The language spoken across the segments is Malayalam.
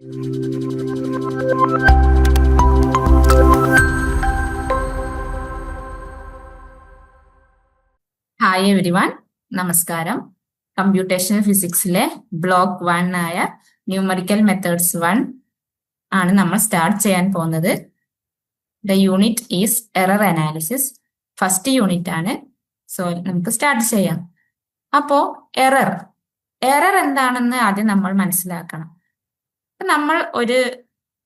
ഹായ് എവരിവൺ, നമസ്കാരം. കമ്പ്യൂട്ടേഷണൽ ഫിസിക്സിലെ ബ്ലോക്ക് 1 ആയ ന്യൂമറിക്കൽ മെത്തേഡ്സ് 1 ആണ് നമ്മൾ സ്റ്റാർട്ട് ചെയ്യാൻ പോകുന്നത്. The unit is error analysis. First unit ആണ്. സോ നമുക്ക് സ്റ്റാർട്ട് ചെയ്യാം. അപ്പോ എറർ എന്താണെന്ന് ആദ്യം നമ്മൾ മനസ്സിലാക്കണം. നമ്മൾ ഒരു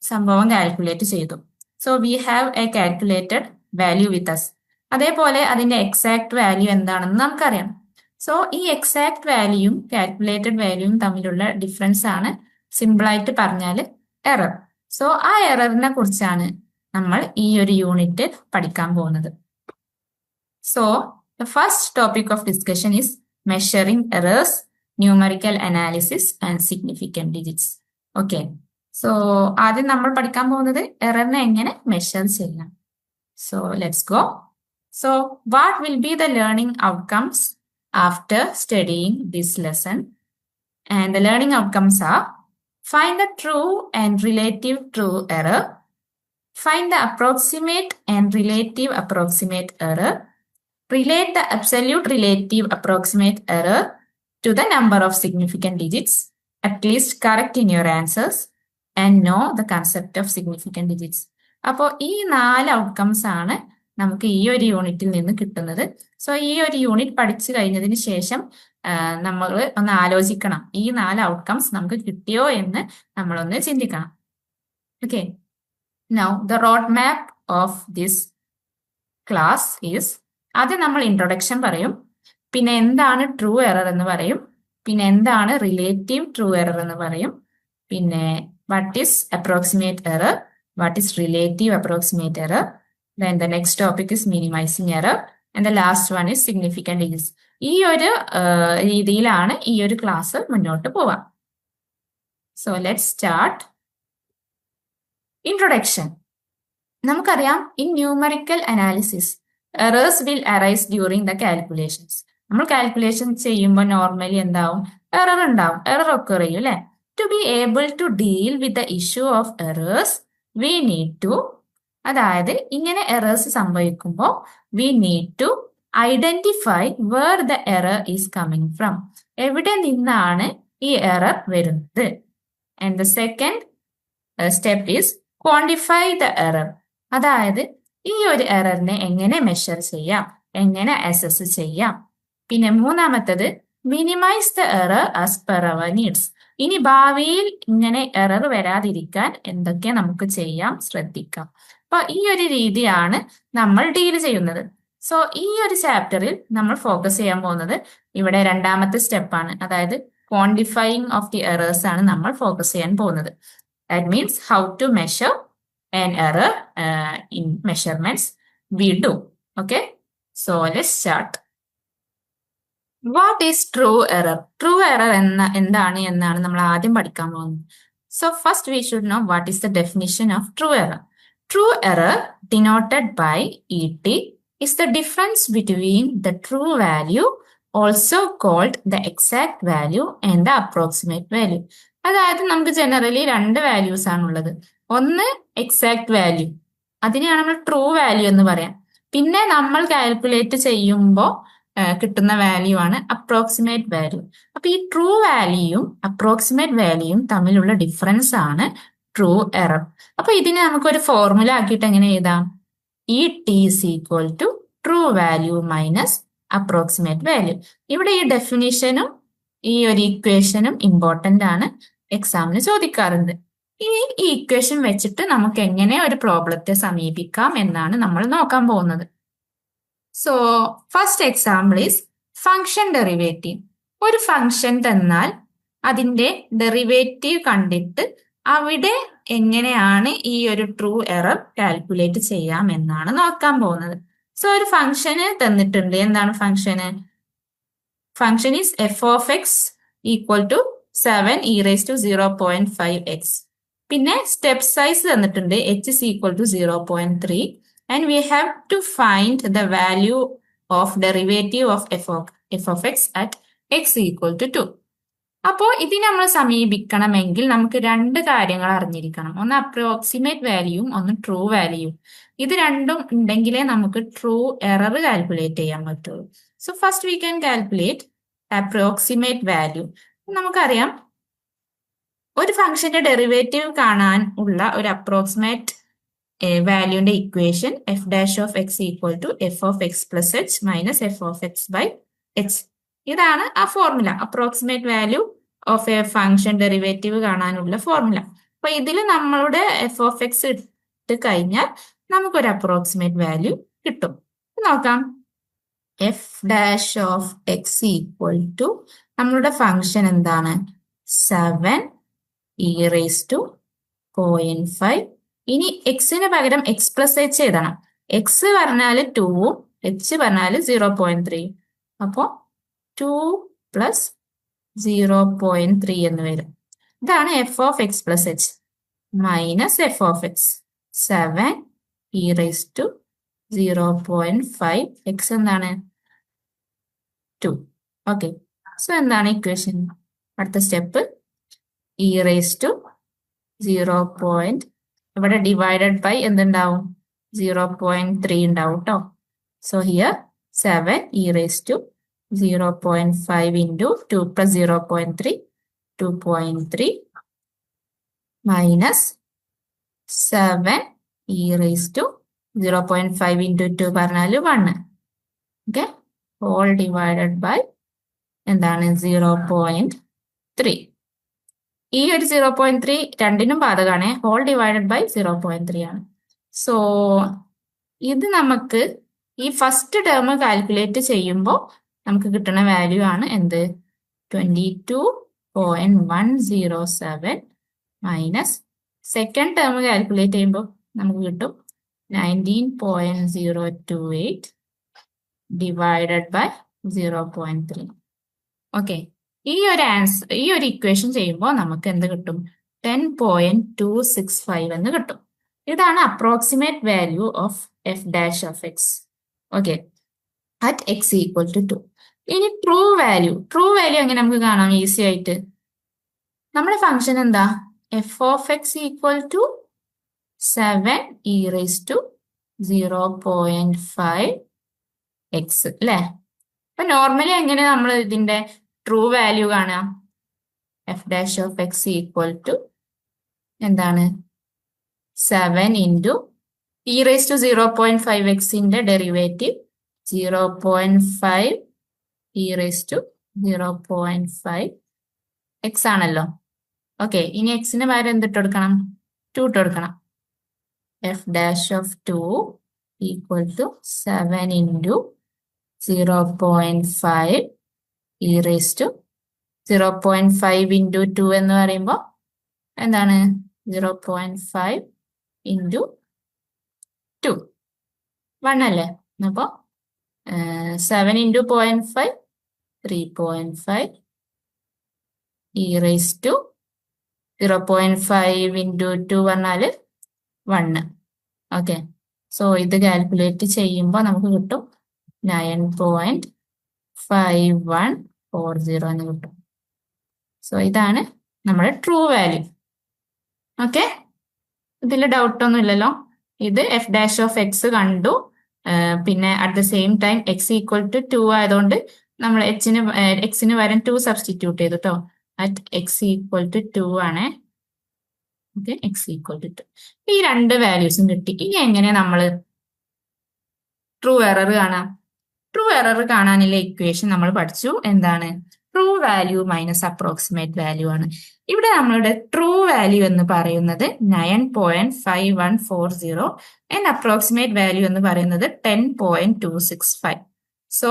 സംഭവം കാൽക്കുലേറ്റ് ചെയ്തു. So we have a calculated value with us. അതേപോലെ അതിന്റെ എക്സാക്ട് വാല്യൂ എന്താണെന്ന് നമുക്കറിയാം. സോ ഈ എക്സാക്ട് വാല്യൂയും കാൽക്കുലേറ്റഡ് വാല്യൂയും തമ്മിലുള്ള ഡിഫറൻസ് ആണ് സിമ്പിളായിട്ട് പറഞ്ഞാൽ എറർ. സോ ആ എററിനെ കുറിച്ചാണ് നമ്മൾ ഈ ഒരു യൂണിറ്റ് പഠിക്കാൻ പോകുന്നത്. So the first topic of discussion is measuring errors, numerical analysis and significant digits. Okay, so ആദ്യം നമ്മൾ പഠിക്കാൻ പോകുന്നത് എററിനെ എങ്ങനെ മെഷർ ചെയ്യാം. So let's go. So, what will be the learning outcomes after studying this lesson? And the learning outcomes are: find the true and relative true error, find the approximate and relative approximate error, relate the absolute relative approximate error to the number of significant digits, at least correct in your answers, and know the concept of significant digits. അപ്പോൾ ഈ 4 ഔട്ട്കംസ് ആണ് നമുക്ക് ഈ ഒരു യൂണിറ്റിൽ നിന്ന് കിട്ടുന്നത്. സോ ഈ ഒരു യൂണിറ്റ് പഠിച്ചു കഴിഞ്ഞതിന് ശേഷം നമ്മൾ ഒന്ന് ആലോചിക്കണം, ഈ 4 ഔട്ട്കംസ് നമുക്ക് കിട്ടിയോ എന്ന് നമ്മളൊന്ന് ചിന്തിക്കണം. Okay, now the road map of this class is: ആദ്യം നമ്മൾ ഇൻട്രൊഡക്ഷൻ പറയും, പിന്നെ എന്താണ് ട്രൂ എറർ എന്ന് പറയും, പിന്നെ എന്താണ് റിലേറ്റീവ് ട്രൂ എറർ എന്ന് പറയും, പിന്നെ what is approximate error, what is relative approximate error. Then the next topic is minimizing error and the last one is significant digits. ഈ ഒരു രീതിയിലാണ് ഈ ഒരു ക്ലാസ് മുന്നോട്ട് പോവാം. So let's start. ഇൻട്രൊഡക്ഷൻ. നമുക്കറിയാം, in numerical analysis errors will arise during the calculations. നമ്മൾ കാൽക്കുലേഷൻ ചെയ്യുമ്പോൾ നോർമലി എന്താവും? എറർ ഉണ്ടാവും, എറർ ഒക്കെ ചെയ്യും അല്ലെ. To be able to deal with the issue of errors we need to, അതായത് ഇങ്ങനെ എറേഴ്സ് സംഭവിക്കുമ്പോൾ we need to identify where the error is coming from, എവിടെ നിന്നാണ് ഈ എറർ വരുന്നത്. And the second step is quantify the error, അതായത് ഈ ഒരു എററിനെ എങ്ങനെ മെഷർ ചെയ്യാം, എങ്ങനെ അസസ് ചെയ്യാം. പിന്നെ മൂന്നാമത്തത് minimise the error as per our needs. ഇനി ഭാവിയിൽ ഇങ്ങനെ എറർ വരാതിരിക്കാൻ എന്തൊക്കെ നമുക്ക് ചെയ്യാം, ശ്രദ്ധിക്കാം. അപ്പൊ ഈ ഒരു രീതിയാണ് നമ്മൾ ഡീൽ ചെയ്യുന്നത്. സോ ഈ ഒരു ചാപ്റ്ററിൽ നമ്മൾ ഫോക്കസ് ചെയ്യാൻ പോകുന്നത് ഇവിടെ രണ്ടാമത്തെ സ്റ്റെപ്പാണ്, അതായത് ക്വാണ്ടിഫൈയിങ് ഓഫ് ദി എറേഴ്സ് ആണ് നമ്മൾ ഫോക്കസ് ചെയ്യാൻ പോകുന്നത്. That means how to measure an error in measurements we do. Okay, so let's start. What is true error? True error എന്താണ് എന്നാണ് നമ്മൾ ആദ്യം പഠിക്കാൻ പോകുന്നത്. So first we should know what is the definition of true error. True error, denoted by ET, is the difference between the true value, also called the exact value, and the approximate value. അതായത് നമുക്ക് ജനറലി 2 വാല്യൂസ് ആണുള്ളത്. ഒന്ന് എക്സാക്ട് വാല്യൂ, അതിനെയാണ് നമ്മൾ ട്രൂ വാല്യൂ എന്ന് പറയാം. പിന്നെ നമ്മൾ കാൽക്കുലേറ്റ് ചെയ്യുമ്പോൾ കിട്ടുന്ന വാല്യൂ ആണ് അപ്രോക്സിമേറ്റ് വാല്യൂ. അപ്പൊ ഈ ട്രൂ വാല്യൂയും അപ്രോക്സിമേറ്റ് വാല്യൂയും തമ്മിലുള്ള ഡിഫറൻസ് ആണ് ട്രൂ എറർ. അപ്പൊ ഇതിനെ നമുക്കൊരു ഫോർമുല ആക്കിയിട്ട് എങ്ങനെ എഴുതാം? E T is equal to true value minus approximate value. ഇവിടെ ഈ ഡെഫിനിഷനും ഈ ഒരു ഇക്വേഷനും ഇമ്പോർട്ടന്റ് ആണ്, എക്സാമിന് ചോദിക്കാറുണ്ട്. ഈ ഇക്വേഷൻ വെച്ചിട്ട് നമുക്ക് എങ്ങനെ ഒരു പ്രോബ്ലത്തെ സമീപിക്കാം എന്നാണ് നമ്മൾ നോക്കാൻ പോകുന്നത്. So first example is function derivative. ഒരു ഫംഗ്ഷൻ തന്നാൽ അതിന്റെ ഡെറിവേറ്റീവ് കണ്ടിട്ട് അവിടെ എങ്ങനെയാണ് ഈ ഒരു ട്രൂ എറർ കാൽക്കുലേറ്റ് ചെയ്യാം എന്നാണ് നോക്കാൻ പോകുന്നത്. സോ ഒരു ഫംഗ്ഷന് തന്നിട്ടുണ്ട്. എന്താണ് ഫംഗ്ഷന്? Function is F of X equal to 7 e⁻⁵ പിന്നെ സ്റ്റെപ്പ് സൈസ് തന്നിട്ടുണ്ട്, h is equal to 0.3 and we have to find the value of derivative of f of x at x equal to 2. അപ്പോൾ ഇതിനെ നമ്മൾ സമീപിക്കണമെങ്കിൽ നമുക്ക് രണ്ട് കാര്യങ്ങൾ അറിഞ്ഞിരിക്കണം. ഒന്ന് അപ്രോക്സിമേറ്റ് വാല്യൂയും ഒന്ന് ട്രൂ വാല്യൂയും. ഇത് രണ്ടും ഉണ്ടെങ്കിലേ നമുക്ക് ട്രൂ എറർ കാൽക്കുലേറ്റ് ചെയ്യാൻ പറ്റുള്ളൂ. So first we can calculate approximate value. നമുക്കറിയാം ഒരു ഫംഗ്ഷന്റെ ഡെറിവേറ്റീവ് കാണാൻ ഉള്ള ഒരു അപ്രോക്സിമേറ്റ് വാല്യൂന്റെ equation F dash of X equal to F of X plus H minus F of X by H. ഇതാണ് ആ formula, approximate value of a function derivative കാണാനുള്ള ഫോർമുല. അപ്പൊ ഇതിൽ നമ്മളുടെ എഫ് ഓഫ് എക്സ് ഇട്ട് കഴിഞ്ഞാൽ നമുക്കൊരു അപ്രോക്സിമേറ്റ് വാല്യൂ കിട്ടും. നോക്കാം, F dash of X equal to നമ്മളുടെ ഫംഗ്ഷൻ എന്താണ്, 7 e റേസ് ടു 0.5. ഇനി എക്സിന് പകരം എക്സ് പ്ലസ് എച്ച് എഴുതണം. എക്സ് പറഞ്ഞാല് 2ഉം എച്ച് പറഞ്ഞാല് 0.3. അപ്പോ 2 പ്ലസ് 0.3 എന്ന് വരും. ഇതാണ് F of X plus H minus F of X 7 e raise to 0.5. X എന്താണ് 2. ഓക്കെ, സോ എന്താണ് ഇക്വേഷൻ? അടുത്ത സ്റ്റെപ്പ് e റേസ് ടു 0. ഇവിടെ ഡിവൈഡഡ് ബൈ എന്തുണ്ടാവും, 0.3 ഉണ്ടാവും കേട്ടോ. So here 7 e raise to 0.5 into 2 plus 0.3, 2.3 minus 7 e raised to 0.5 into 2 പറഞ്ഞാൽ 1. ഓക്കെ, ഹോൾ ഡിവൈഡഡ് ബൈ എന്താണ് 0.3. ഈ ഒരു 0.3 രണ്ടിനും ബാധകമാണ്. ഹോൾ ഡിവൈഡഡ് ബൈ 0.3 ആണ്. സോ ഇത് നമുക്ക് ഈ ഫസ്റ്റ് ടേം കാൽക്കുലേറ്റ് ചെയ്യുമ്പോൾ നമുക്ക് കിട്ടുന്ന വാല്യൂ ആണ് എന്ത്, 22.107 മൈനസ് സെക്കൻഡ് ടേം കാൽക്കുലേറ്റ് ചെയ്യുമ്പോൾ നമുക്ക് കിട്ടും 19.028 ഡിവൈഡഡ് ബൈ 0.3. ഓക്കെ, ഈ ഒരു ഇക്വേഷൻ ചെയ്യുമ്പോൾ നമുക്ക് എന്ത് കിട്ടും, 10.265 എന്ന് കിട്ടും. ഇതാണ് approximate value of F dash of X. Okay, at X equal to 2. ഇനി ട്രൂ വാല്യൂ എങ്ങനെ നമുക്ക് കാണാം ഈസി ആയിട്ട്? നമ്മുടെ ഫംഗ്ഷൻ എന്താ, F of X equal to 7 e raise to 0.5 X അല്ലേ? അപ്പൊ നോർമലി എങ്ങനെ നമ്മൾ ഇതിന്റെ ട്രൂ വാല്യൂ കാണാം? F dash of X equal to എന്താണ്, 7 ഇൻറ്റു ഇ റേസ് ടു 0.5 എക്സിന്റെ derivative 0.5 e raise to 0.5 X ആണല്ലോ. ഓക്കെ, ഇനി എക്സിന് പകരം എന്തിട്ട് കൊടുക്കണം, 2 ഇട്ട് കൊടുക്കണം. F dash of 2 equal to 7 into 0.5 e raise to 0.5 into 2 എന്ന് പറയുമ്പോൾ എന്താണ്, 0.5 ഇൻറ്റു 2 1 അല്ലേ? അപ്പോൾ 7 into 0.5 3.5 e raise to 0.5 into 2 പറഞ്ഞാൽ 1. ഓക്കെ, സോ ഇത് കാൽക്കുലേറ്റ് ചെയ്യുമ്പോൾ നമുക്ക് കിട്ടും 9.5140 എന്ന് കിട്ടും. സോ ഇതാണ് നമ്മുടെ ട്രൂ വാല്യൂ. ഓക്കെ, ഇതിൽ ഡൗട്ടൊന്നും ഇല്ലല്ലോ. ഇത് എഫ് ഡാഷ് ഓഫ് എക്സ് കണ്ടു, പിന്നെ at the same time X equal to 2 ആയതുകൊണ്ട് നമ്മൾ എക്സിന് പകരം 2 സബ്സ്റ്റിറ്റ്യൂട്ട് ചെയ്തു കേട്ടോ. അറ്റ് എക്സ് ഈക്വൽ ടു 2 ആണ്. Okay, X equal to 2. ഈ രണ്ട് വാല്യൂസും കിട്ടി. ഇനി എങ്ങനെ നമ്മൾ ട്രൂ എറർ കാണാം? ട്രൂ എറർ കാണാനുള്ള ഇക്വേഷൻ നമ്മൾ പഠിച്ചു. എന്താണ്, true value minus approximate value ആണ്. ഇവിടെ നമ്മളുടെ ട്രൂ വാല്യൂ എന്ന് പറയുന്നത് 9.5140 ആൻഡ് അപ്രോക്സിമേറ്റ് വാല്യൂ എന്ന് പറയുന്നത് 10.265. സോ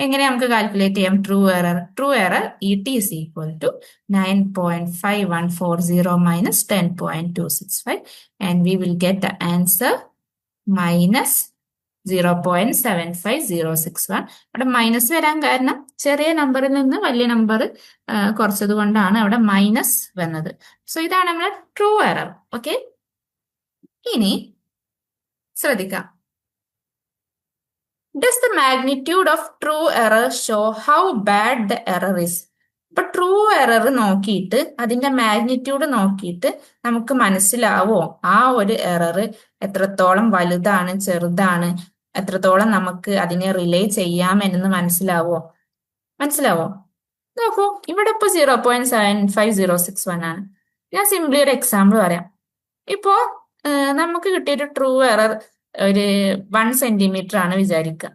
എങ്ങനെ നമുക്ക് കാൽക്കുലേറ്റ് ചെയ്യാം true error? True error ET is equal to 9.5140 minus 10.265 and we will get the answer minus 0.75061. അവിടെ മൈനസ് വരാൻ കാരണം ചെറിയ നമ്പറിൽ നിന്ന് വലിയ നമ്പർ കുറച്ചത് കൊണ്ടാണ് അവിടെ മൈനസ് വന്നത്. സോ ഇതാണ് നമ്മുടെ ട്രൂ എറർ. ഓക്കെ, ഇനി ശ്രദ്ധിക്കാം. Does the magnitude of true error show how bad the error is? അപ്പൊ ട്രൂ എറർ നോക്കിയിട്ട് അതിന്റെ മാഗ്നിറ്റ്യൂഡ് നോക്കിയിട്ട് നമുക്ക് മനസ്സിലാവോ ആ ഒരു എറർ എത്രത്തോളം വലുതാണ് ചെറുതാണ്, എത്രത്തോളം നമുക്ക് അതിനെ റിലേ ചെയ്യാമെന്ന് മനസ്സിലാവോ? നോക്കൂ, ഇവിടെ ഇപ്പൊ 0.75061 ആണ്. ഞാൻ സിംപ്ലി ഒരു എക്സാമ്പിൾ പറയാം. ഇപ്പോ നമുക്ക് കിട്ടിയൊരു ട്രൂ എറർ ഒരു 1 സെന്റിമീറ്റർ ആണ് വിചാരിക്കുക.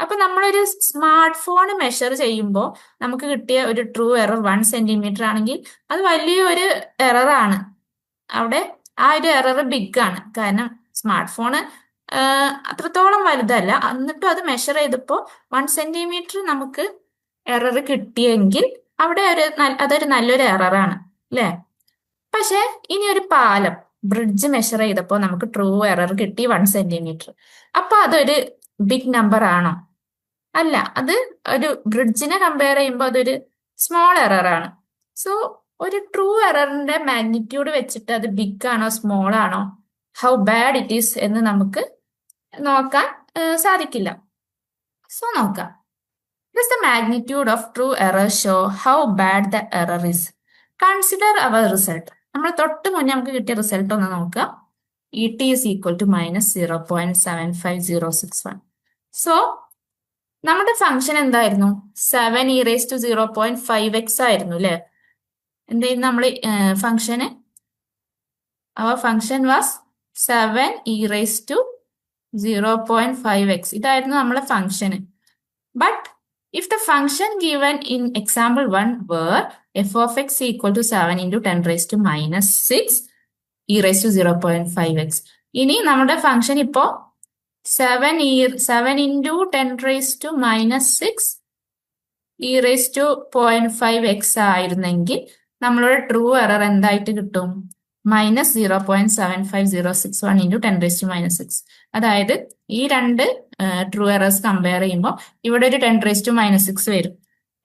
അപ്പൊ നമ്മളൊരു സ്മാർട്ട് ഫോൺ മെഷർ ചെയ്യുമ്പോൾ നമുക്ക് കിട്ടിയ ഒരു ട്രൂ എറർ 1 സെന്റിമീറ്റർ ആണെങ്കിൽ അത് വലിയൊരു എറർ ആണ്. അവിടെ ആ ഒരു എറർ ബിഗ് ആണ്. കാരണം സ്മാർട്ട് ഫോണ് അത്രത്തോളം വലുതല്ല, എന്നിട്ടും അത് മെഷർ ചെയ്തപ്പോൾ 1 സെന്റിമീറ്റർ നമുക്ക് എറർ കിട്ടിയെങ്കിൽ അവിടെ അതൊരു നല്ലൊരു എററാണ് അല്ലേ? പക്ഷെ ഇനി ഒരു പാലം ബ്രിഡ്ജ് മെഷർ ചെയ്തപ്പോൾ നമുക്ക് ട്രൂ എറർ കിട്ടി 1 സെന്റിമീറ്റർ. അപ്പൊ അതൊരു ബിഗ് നമ്പർ ആണോ? അല്ല, അത് ഒരു ബ്രിഡ്ജിനെ കമ്പയർ ചെയ്യുമ്പോൾ അതൊരു സ്മോൾ എറർ ആണ്. സോ ഒരു ട്രൂ എററിന്റെ മാഗ്നിറ്റ്യൂഡ് വെച്ചിട്ട് അത് ബിഗ് ആണോ സ്മോൾ ആണോ, ഹൗ ബാഡ് ഇറ്റ് ഈസ് എന്ന് നമുക്ക് നോക്കാൻ സാധിക്കില്ല. സോ നോക്കാം. Does the magnitude of true error show how bad the error is? Consider our result. നമ്മൾ തൊട്ട് മുന്നേ നമുക്ക് കിട്ടിയ റിസൾട്ട് ഒന്ന് നോക്കുക. ET is equal to minus 0.75061. So നമ്മുടെ ഫംഗ്ഷൻ എന്തായിരുന്നു? 7e⁻0.5x ആയിരുന്നു അല്ലെ? എന്തായിരുന്നു നമ്മൾ ഫംഗ്ഷന്? അവർ ഫംഗ്ഷൻ വാസ് 7e⁻0.5x. ഇതായിരുന്നു നമ്മളെ ഫംഗ്ഷന്. But if the function given in example 1 were f of x equal to 7 into 10 raised to minus 6 e⁻0.5x. ഇനി നമ്മുടെ ഫംഗ്ഷൻ ഇപ്പോ 7 into 10 raised to minus 6 e⁻0.5x ആയിരുന്നെങ്കിൽ നമ്മളുടെ ട്രൂ എറർ എന്തായിട്ട് കിട്ടും? Minus 0.75061 into 10 raised to minus 6. അതായത് ഈ രണ്ട് ട്രൂ എറേഴ്സ് കമ്പയർ ചെയ്യുമ്പോൾ ഇവിടെ ഒരു 10 raised to minus 6 വരും.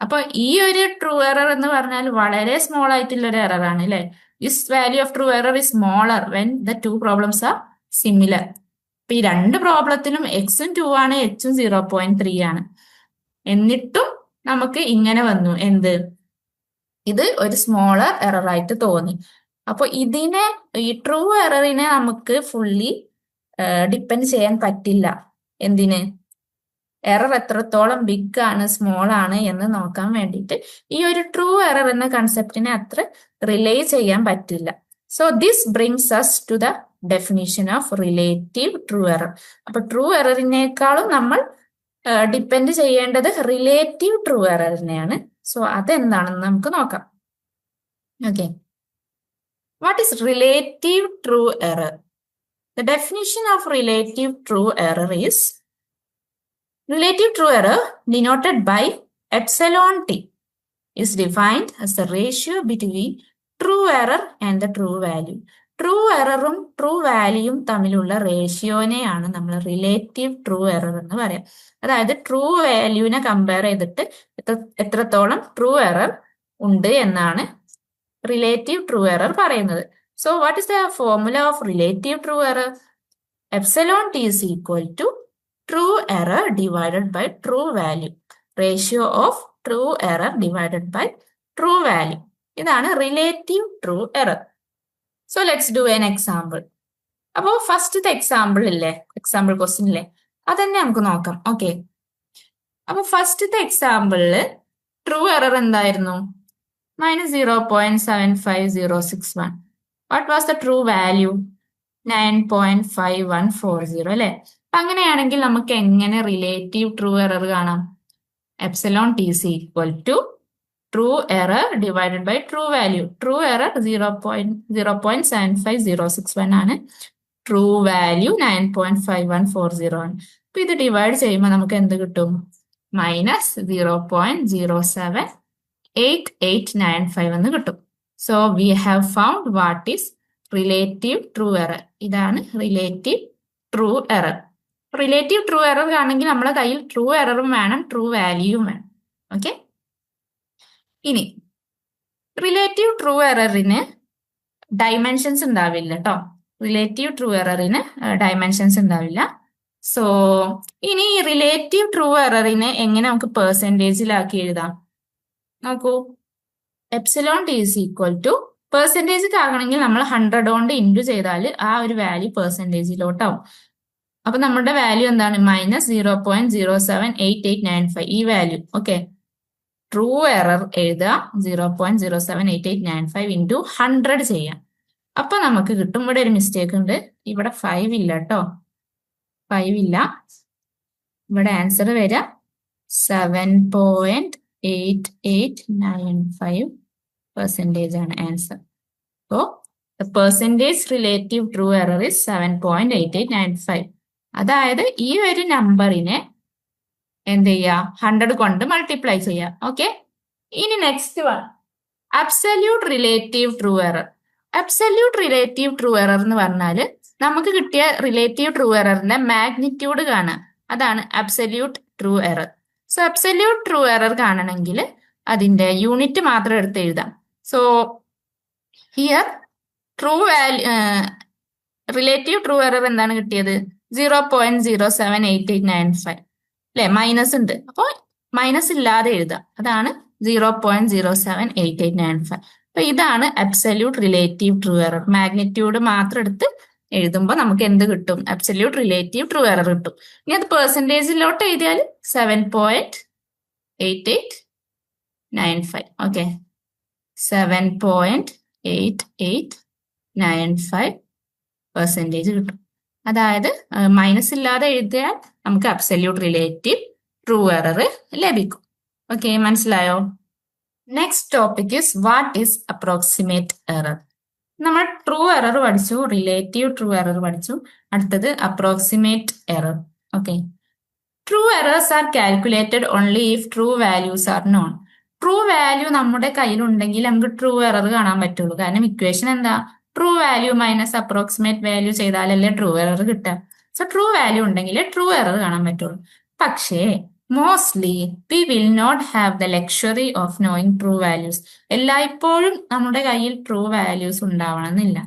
അപ്പൊ ഈ ഒരു ട്രൂ എറർ എന്ന് പറഞ്ഞാൽ വളരെ സ്മോൾ ആയിട്ടുള്ള ഒരു എറർ ആണ് അല്ലെ? This value of true error is smaller when the two problems are similar. അപ്പൊ ഈ രണ്ട് പ്രോബ്ലത്തിലും എക്സും 2 ആണ്, എച്ചും 0.3 ആണ്. എന്നിട്ടും നമുക്ക് ഇങ്ങനെ വന്നു. എന്ത്? ഇത് ഒരു സ്മോളർ എറർ ആയിട്ട് തോന്നി. അപ്പൊ ഇതിനെ, ഈ ട്രൂ എററിനെ നമുക്ക് ഫുള്ളി ഡിപ്പെൻഡ് ചെയ്യാൻ പറ്റില്ല. എന്തിന്? എറർ എത്രത്തോളം ബിഗ് ആണ് സ്മോൾ ആണ് എന്ന് നോക്കാൻ വേണ്ടിയിട്ട് ഈ ഒരു ട്രൂ എറർ എന്ന കൺസെപ്റ്റിനെ അത്ര റിലേ ചെയ്യാൻ പറ്റില്ല. So this brings us to the definition of relative true error. അപ്പൊ ട്രൂ എററിനേക്കാളും നമ്മൾ ഡിപ്പെൻഡ് ചെയ്യേണ്ടത് റിലേറ്റീവ് ട്രൂ എററിനെയാണ്. സോ അതെന്താണെന്ന് നമുക്ക് നോക്കാം. Okay, what is relative true error? The definition of relative true error is relative true error denoted by epsilon t is defined as the ratio between true error and the true value. True എററും ട്രൂ വാല്യൂയും തമ്മിലുള്ള റേഷ്യോനെയാണ് നമ്മൾ റിലേറ്റീവ് ട്രൂ എറർ എന്ന് പറയാം. അതായത് ട്രൂ വാല്യൂവിനെ കമ്പയർ ചെയ്തിട്ട് എത്രത്തോളം ട്രൂ എറർ ഉണ്ട് എന്നാണ് റിലേറ്റീവ് ട്രൂ എറർ പറയുന്നത്. So what is the formula of relative true error? Epsilon T is equal to true error divided by true value. Ratio of true error divided by true value. ഇതാണ് relative true error. So let's do an example. അപ്പോൾ ഫസ്റ്റത്തെ എക്സാമ്പിൾ ഇല്ലേ, എക്സാമ്പിൾ ക്വസ്റ്റ്യൻ ഇല്ലേ, അതന്നെ നമുക്ക് നോക്കാം. ഓക്കെ, അപ്പൊ ഫസ്റ്റത്തെ എക്സാമ്പിളില് ട്രൂ എറർ എന്തായിരുന്നു? minus 0.75061. What was the true value? 9.5140 അല്ലെ? അപ്പൊ അങ്ങനെയാണെങ്കിൽ നമുക്ക് എങ്ങനെ റിലേറ്റീവ് ട്രൂ എറർ കാണാം? Epsilon T is equal to true error divided by true value. True error 0.75061 ആണ്, ട്രൂ വാല്യൂ 9.5140 ആണ്. അപ്പൊ ഇത് ഡിവൈഡ് ചെയ്യുമ്പോൾ നമുക്ക് എന്ത് കിട്ടും? മൈനസ് 0.078895 എന്ന് കിട്ടും. So we have found what is relative true error. ഇതാണ് relative true error. Relative true error ആണെങ്കിൽ നമ്മുടെ കയ്യിൽ ട്രൂ എററും വേണം, ട്രൂ വാല്യൂയും വേണം. ഓക്കെ, ഇനി റിലേറ്റീവ് ട്രൂ എററിന് ഡൈമെൻഷൻസ് ഉണ്ടാവില്ല കേട്ടോ. റിലേറ്റീവ് ട്രൂ എററിന് ഡൈമെൻഷൻസ് ഉണ്ടാവില്ല. സോ ഇനി റിലേറ്റീവ് ട്രൂ എററിനെ എങ്ങനെ നമുക്ക് പെർസെൻറ്റേജിലാക്കി എഴുതാം? നോക്കൂ, epsilon T is equal two percentage ആകണമെങ്കിൽ നമ്മൾ 100 കൊണ്ട് ഇൻറ്റു ചെയ്താൽ ആ ഒരു വാല്യൂ പെർസെൻറ്റേജിലോട്ടാവും. അപ്പൊ നമ്മുടെ വാല്യൂ എന്താണ്? -0.078895 ഈ വാല്യൂ. ഓക്കെ, ട്രൂ എറർ എഴുതുക 0.078895 ഇൻറ്റു 100 ചെയ്യാം. അപ്പൊ നമുക്ക് കിട്ടും. ഇവിടെ ഒരു മിസ്റ്റേക്ക് ഉണ്ട്, ഇവിടെ 5 ഇല്ല കേട്ടോ, 5 ഇല്ല. ഇവിടെ ആൻസർ വരിക 7.8895% ആണ് answer. So the percentage relative true error is 7.8895. അതായത് ഈ ഒരു നമ്പറിനെ എന്ത് ചെയ്യുക? 100 കൊണ്ട് മൾട്ടിപ്ലൈ ചെയ്യുക. ഓക്കെ, ഇനി next one absolute relative true error. Absolute relative true error എന്ന് പറഞ്ഞാൽ നമുക്ക് കിട്ടിയ റിലേറ്റീവ് ട്രൂ എററിന്റെ മാഗ്നിറ്റ്യൂഡ് കാണാം. അതാണ് absolute true error. So absolute true error കാണണമെങ്കിൽ അതിന്റെ യൂണിറ്റ് മാത്രം എടുത്ത് എഴുതാം. So here true value relative true error എന്താണ് കിട്ടിയത്? 0.078895 അല്ലെ? മൈനസ് ഉണ്ട്, അപ്പോൾ മൈനസ് ഇല്ലാതെ എഴുതാം. അതാണ് 0.078895. അപ്പൊ ഇതാണ് absolute relative true error. Magnitude മാത്രം എടുത്ത് എഴുതുമ്പോൾ നമുക്ക് എന്ത് കിട്ടും? അബ്സല്യൂട്ട് റിലേറ്റീവ് ട്രൂ എറർ കിട്ടും. ഇനി അത് പെർസെൻറ്റേജിലോട്ട് എഴുതിയാൽ 7.8895. ഓക്കെ, 7.8895% കിട്ടും. അതായത് മൈനസ് ഇല്ലാതെ എഴുതിയാൽ നമുക്ക് അബ്സല്യൂട്ട് റിലേറ്റീവ് ട്രൂ എറർ ലഭിക്കും. ഓക്കെ, മനസ്സിലായോ? Next topic is what is approximate error. നമ്മൾ ട്രൂ എറർ പഠിച്ചു, റിലേറ്റീവ് ട്രൂ എറർ പഠിച്ചു. അടുത്തത് approximate error. Okay, true errors R calculated only if true values R non. True value നമ്മുടെ കയ്യിലുണ്ടെങ്കിൽ നമുക്ക് ട്രൂ എറർ കാണാൻ പറ്റുള്ളൂ. കാരണം ഇക്വേഷൻ എന്താ? True value minus approximate value ചെയ്താലല്ലേ ട്രൂ എറർ കിട്ടുക. സോ ട്രൂ വാല്യൂ ഉണ്ടെങ്കിൽ ട്രൂ എറർ കാണാൻ പറ്റുള്ളൂ. പക്ഷേ mostly we will not have the luxury of knowing true values. എല്ലായ്പ്പോഴും നമ്മുടെ കയ്യിൽ ട്രൂ വാല്യൂസ് ഉണ്ടാവണമെന്നില്ല.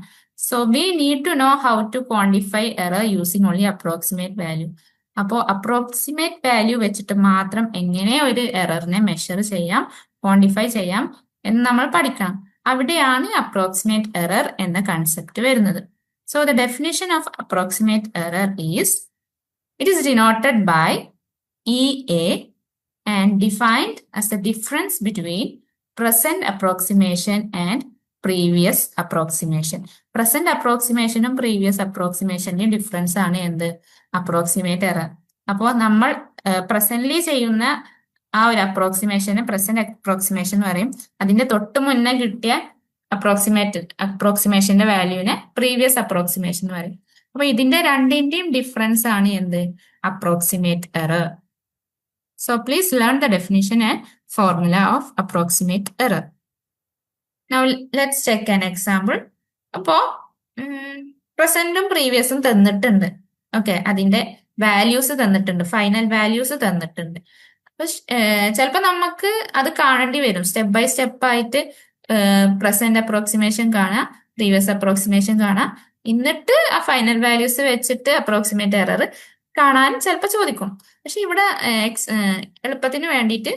So we need to know how to quantify error using only approximate value. അപ്പോൾ അപ്രോക്സിമേറ്റ് വാല്യൂ വെച്ചിട്ട് മാത്രം എങ്ങനെ ഒരു എററിനെ മെഷർ ചെയ്യാം, ക്വാണ്ടിഫൈ ചെയ്യാം എന്ന് നമ്മൾ പഠിക്കണം. അവിടെയാണ് അപ്രോക്സിമേറ്റ് എറർ എന്ന കൺസെപ്റ്റ് വരുന്നത്. So the definition of approximate error is it is denoted by EA and defined as the difference between present approximation and previous approximation. Present approximation ഉം previous approximation ഡിഫറൻസ് ആണ് എന്ത്? Approximate error. അപ്പോൾ നമ്മൾ പ്രസന്റ്ലി ചെയ്യുന്ന ആ ഒരു അപ്രോക്സിമേഷന് പ്രസന്റ് അപ്രോക്സിമേഷൻ എന്ന് പറയും. അതിന്റെ തൊട്ട് മുന്നേ കിട്ടിയ അപ്രോക്സിമേഷന്റെ വാല്യൂവിനെ പ്രീവിയസ് അപ്രോക്സിമേഷൻ എന്ന് പറയും. അപ്പൊ ഇതിന്റെ രണ്ടിന്റെയും ഡിഫറൻസ് ആണ് എന്ത്? Approximate error. So please learn the definition and formula of approximate error. Now let's check an example. അപ്പോ പ്രസന്റും പ്രീവിയസും തന്നിട്ടുണ്ട്. ഓക്കെ, അതിന്റെ വാല്യൂസ് തന്നിട്ടുണ്ട്, ഫൈനൽ വാല്യൂസ് തന്നിട്ടുണ്ട്. അപ്പൊ ചിലപ്പോൾ നമുക്ക് അത് കാണേണ്ടി വരും. സ്റ്റെപ്പ് ബൈ സ്റ്റെപ്പ് ആയിട്ട് പ്രസന്റ് അപ്രോക്സിമേഷൻ കാണാം, പ്രീവിയസ് അപ്രോക്സിമേഷൻ കാണാം, എന്നിട്ട് ആ ഫൈനൽ വാല്യൂസ് വെച്ചിട്ട് അപ്രോക്സിമേറ്റ് എറർ കാണാൻ ചിലപ്പോൾ ചോദിക്കും. പക്ഷെ ഇവിടെ എളുപ്പത്തിന് വേണ്ടിയിട്ട്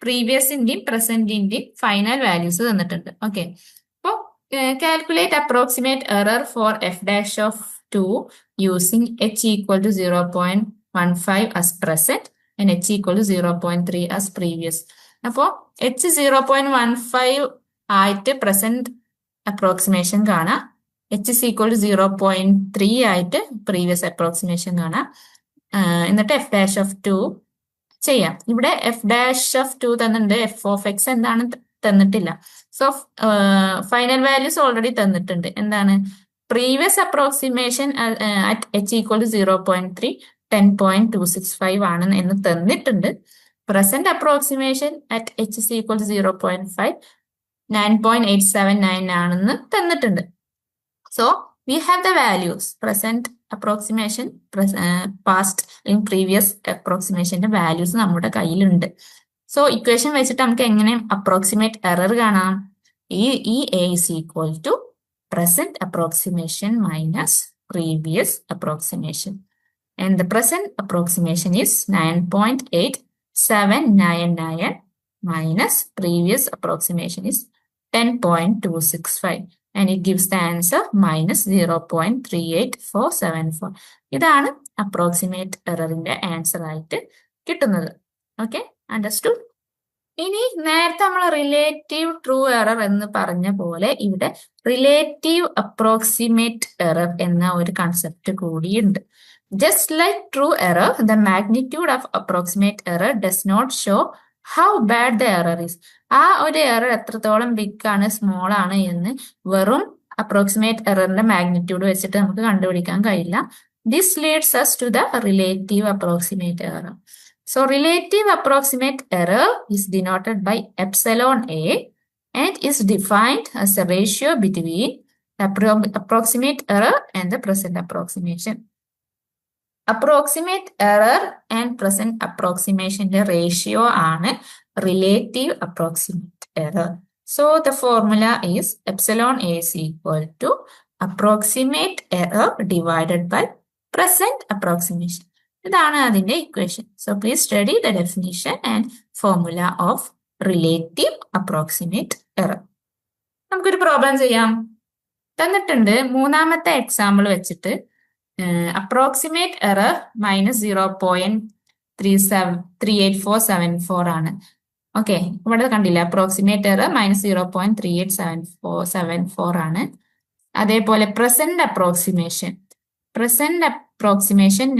പ്രീവിയസിന്റെയും പ്രസന്റിന്റെയും ഫൈനൽ വാല്യൂസ് തന്നിട്ടുണ്ട്. ഓക്കെ, അപ്പോൾ calculate approximate error for f'(2) using h equal to 0.15 as present and h equal to 0.3 as previous. അപ്പോൾ h 0.15 ആയിട്ട് പ്രസന്റ് അപ്രോക്സിമേഷൻ കാണാം, h is equal to 0.3 ആയിട്ട് പ്രീവിയസ് അപ്രോക്സിമേഷൻ കാണാം. എന്നിട്ട് f'(2) ചെയ്യാം. ഇവിടെ f'(2) തന്നിട്ടുണ്ട്, f(x) എന്താണ് തന്നിട്ടില്ല. സോ ഫൈനൽ വാല്യൂസ് ഓൾറെഡി തന്നിട്ടുണ്ട്. എന്താണ്? Previous approximation at h equal to 0.3 10.265 ആണ് എന്ന് തന്നിട്ടുണ്ട്. Present approximation at h is equal to 0.5 9.879 ആണെന്ന് തന്നിട്ടുണ്ട്. So we have the values, present approximation, past and previous approximation values നമ്മുടെ കയ്യിലുണ്ട്. സോ ഇക്വേഷൻ വെച്ചിട്ട് നമുക്ക് എങ്ങനെ അപ്രോക്സിമേറ്റ് എറർ കാണാം? A is equal to present approximation minus previous approximation. And the present approximation is 9.8799 minus previous approximation is 10.265 and it gives the answer minus 0.38474. ഇതാണ് അപ്രോക്സിമേറ്റ് എററിന്റെ ആൻസർ ആയിട്ട് കിട്ടുന്നത്. Okay, understood? ഇനി നേരത്തെ നമ്മൾ റിലേറ്റീവ് ട്രൂ എറർ എന്ന് പറഞ്ഞ പോലെ ഇവിടെ റിലേറ്റീവ് അപ്രോക്സിമേറ്റ് എറർ എന്ന ഒരു കൺസെപ്റ്റ് കൂടിയുണ്ട്. Just like true error, the magnitude of approximate error does not show how bad the error is. ആ ഒരു എറർ എത്രത്തോളം ബിഗ് ആണ് സ്മോൾ ആണ് എന്ന് വെറും അപ്രോക്സിമേറ്റ് എററിന്റെ മാഗ്നിറ്റ്യൂഡ് വെച്ചിട്ട് നമുക്ക് കണ്ടുപിടിക്കാൻ കഴിയില്ല. This leads us to the relative approximate error. So relative approximate error is denoted by epsilon a and is defined as a ratio between the approximate error and the present approximation. Approximate error and present approximation ratio ആണ് relative approximate error. So the formula is epsilon a is equal to approximate error divided by present approximation. ഇതാണ് അതിന്റെ equation. So please study the definition and formula of relative approximate error. നമുക്കൊരു പ്രോബ്ലം ചെയ്യാം. തന്നിട്ടുണ്ട് മൂന്നാമത്തെ എക്സാമ്പിൾ വെച്ചിട്ട് അപ്രോക്സിമേറ്റ് എറർ മൈനസ് 0.38474 ആണ്. ഓക്കെ, ഇവിടെ കണ്ടില്ല അപ്രോക്സിമേറ്റ് എറർ മൈനസ് 0.38774 ആണ്. അതേപോലെ പ്രസന്റ് അപ്രോക്സിമേഷൻ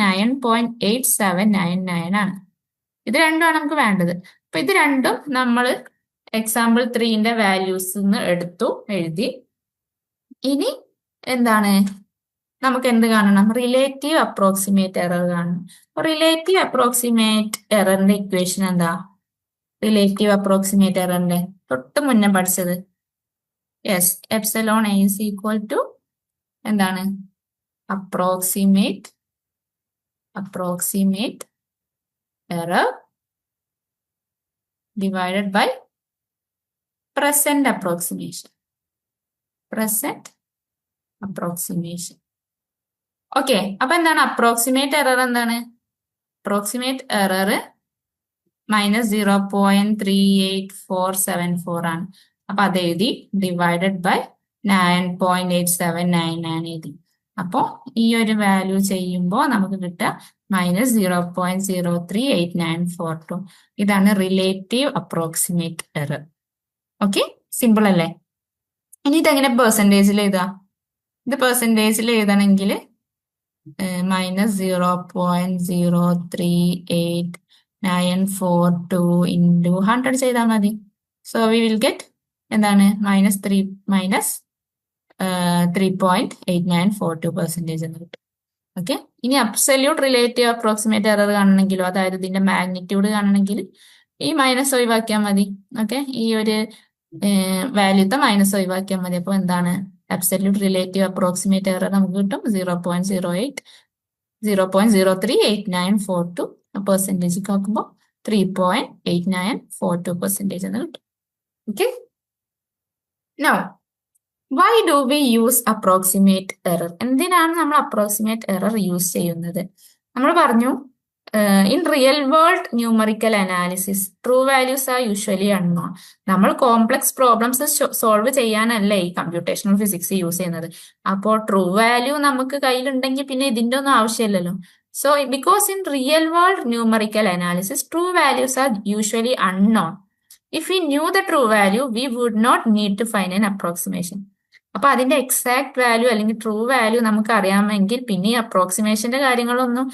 9.8799 ആണ്. ഇത് രണ്ടുമാണ് നമുക്ക് വേണ്ടത്. അപ്പൊ ഇത് രണ്ടും നമ്മൾ എക്സാമ്പിൾ 3ന്റെ വാല്യൂസ് എടുത്തു എഴുതി. ഇനി എന്താണ് നമുക്ക് എന്ത് കാണണം? റിലേറ്റീവ് അപ്രോക്സിമേറ്റ് എറർ കാണണം. റിലേറ്റീവ് അപ്രോക്സിമേറ്റ് എററിന്റെ ഇക്വേഷൻ എന്താ? റിലേറ്റീവ് അപ്രോക്സിമേറ്റ് എററിന്റെ തൊട്ട് മുന്നേ പഠിച്ചത് yes, epsilon a is equal to എന്താണ്? Approximate error divided by present approximation. Okay, അപ്പൊ എന്താണ് അപ്രോക്സിമേറ്റ് എറർ? എന്താണ് അപ്രോക്സിമേറ്റ് എറർ മൈനസ് 0.38474 ആണ്. അപ്പൊ അത് എഴുതി ഡിവൈഡഡ് ബൈ 9.8799 എഴുതി. അപ്പോ ഈ ഒരു വാല്യൂ ചെയ്യുമ്പോൾ നമുക്ക് കിട്ടുക മൈനസ് 0.038942. ഇതാണ് relative approximate error. Okay, simple അല്ലേ? ഇനി ഇതെങ്ങനെ പെർസെൻറ്റേജിൽ എഴുതാം? ഇത് പെർസെൻറ്റേജിൽ എഴുതണമെങ്കിൽ മൈനസ് 0.038942 ഇൻറ്റു 100 ചെയ്താൽ മതി. സോ വി വിൽ ഗെറ്റ് എന്താണ്? മൈനസ് 3.8942% എന്ന് കിട്ടും. ഓക്കെ, ഇനി അബ്സല്യൂട്ട് റിലേറ്റീവ് അപ്രോക്സിമേറ്റ് എറർ കാണണമെങ്കിലോ, അതായത് ഇതിന്റെ മാഗ്നിറ്റ്യൂഡ് കാണണമെങ്കിൽ ഈ മൈനസ് ഒഴിവാക്കിയാൽ മതി. ഓക്കെ, ഈ ഒരു വാല്യൂത്തെ മൈനസ് ഒഴിവാക്കിയാൽ മതി. അപ്പോൾ എന്താണ്? അബ്സല്യൂട്ട് റിലേറ്റീവ് അപ്രോക്സിമേറ്റ് എറർ നമുക്ക് കിട്ടും 0.038942. പെർസെൻറ്റേജ് നോക്കുമ്പോൾ 3.8942% എന്ന് കിട്ടും. Okay, now why do we use approximate error? എന്തിനാണ് നമ്മൾ അപ്രോക്സിമേറ്റ് എറർ യൂസ് ചെയ്യുന്നത്? നമ്മൾ പറഞ്ഞു in real world numerical analysis true values are usually unknown. നമ്മൾ കോംപ്ലക്സ് പ്രോബ്ലംസ് സോൾവ് ചെയ്യാനല്ല ഈ കമ്പ്യൂട്ടേഷണൽ ഫിസിക്സ് യൂസ് ചെയ്യുന്നത്. അപ്പോൾ ട്രൂ വാല്യൂ നമുക്ക് കയ്യിലുണ്ടെങ്കിൽ പിന്നെ ഇതിന്റെ ഒന്നും ആവശ്യമില്ലല്ലോ. So because in real world numerical analysis true values are usually unknown. If we knew the true value we would not need to find an approximation. അപ്പൊ അതിന്റെ എക്സാക്ട് വാല്യൂ അല്ലെങ്കിൽ ട്രൂ വാല്യൂ നമുക്ക് അറിയാമെങ്കിൽ പിന്നെ ഈ അപ്രോക്സിമേഷന്റെ കാര്യങ്ങളൊന്നും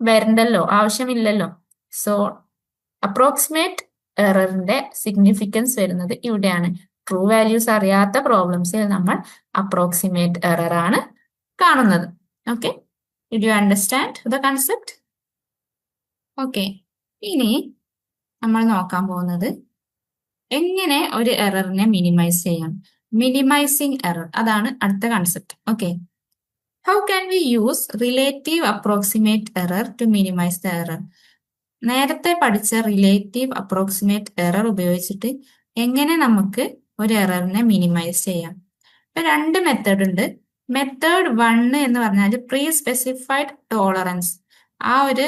വരണ്ടല്ലോ, ആവശ്യമില്ലല്ലോ. സോ അപ്രോക്സിമേറ്റ് എററിന്റെ സിഗ്നിഫിക്കൻസ് വരുന്നത് ഇവിടെയാണ്. ട്രൂ വാല്യൂസ് അറിയാത്ത പ്രോബ്ലംസിൽ നമ്മൾ അപ്രോക്സിമേറ്റ് എറർ ആണ് കാണുന്നത്. Okay, did you understand the concept? Okay, ഇനി നമ്മൾ നോക്കാൻ പോകുന്നത് എങ്ങനെ ഒരു എററിനെ മിനിമൈസ് ചെയ്യാം. മിനിമൈസിങ് എറർ, അതാണ് അടുത്ത concept. Okay, how can we use relative approximate error to minimise the error? നേരത്തെ പഠിച്ച റിലേറ്റീവ് അപ്രോക്സിമേറ്റ് എറർ ഉപയോഗിച്ചിട്ട് എങ്ങനെ നമുക്ക് ഒരു എററിനെ മിനിമൈസ് ചെയ്യാം? ഇപ്പൊ രണ്ട് മെത്തേഡ് ഉണ്ട്. മെത്തേഡ് 1 എന്ന് പറഞ്ഞാൽ പ്രീ സ്പെസിഫൈഡ് ടോളറൻസ്, ആ ഒരു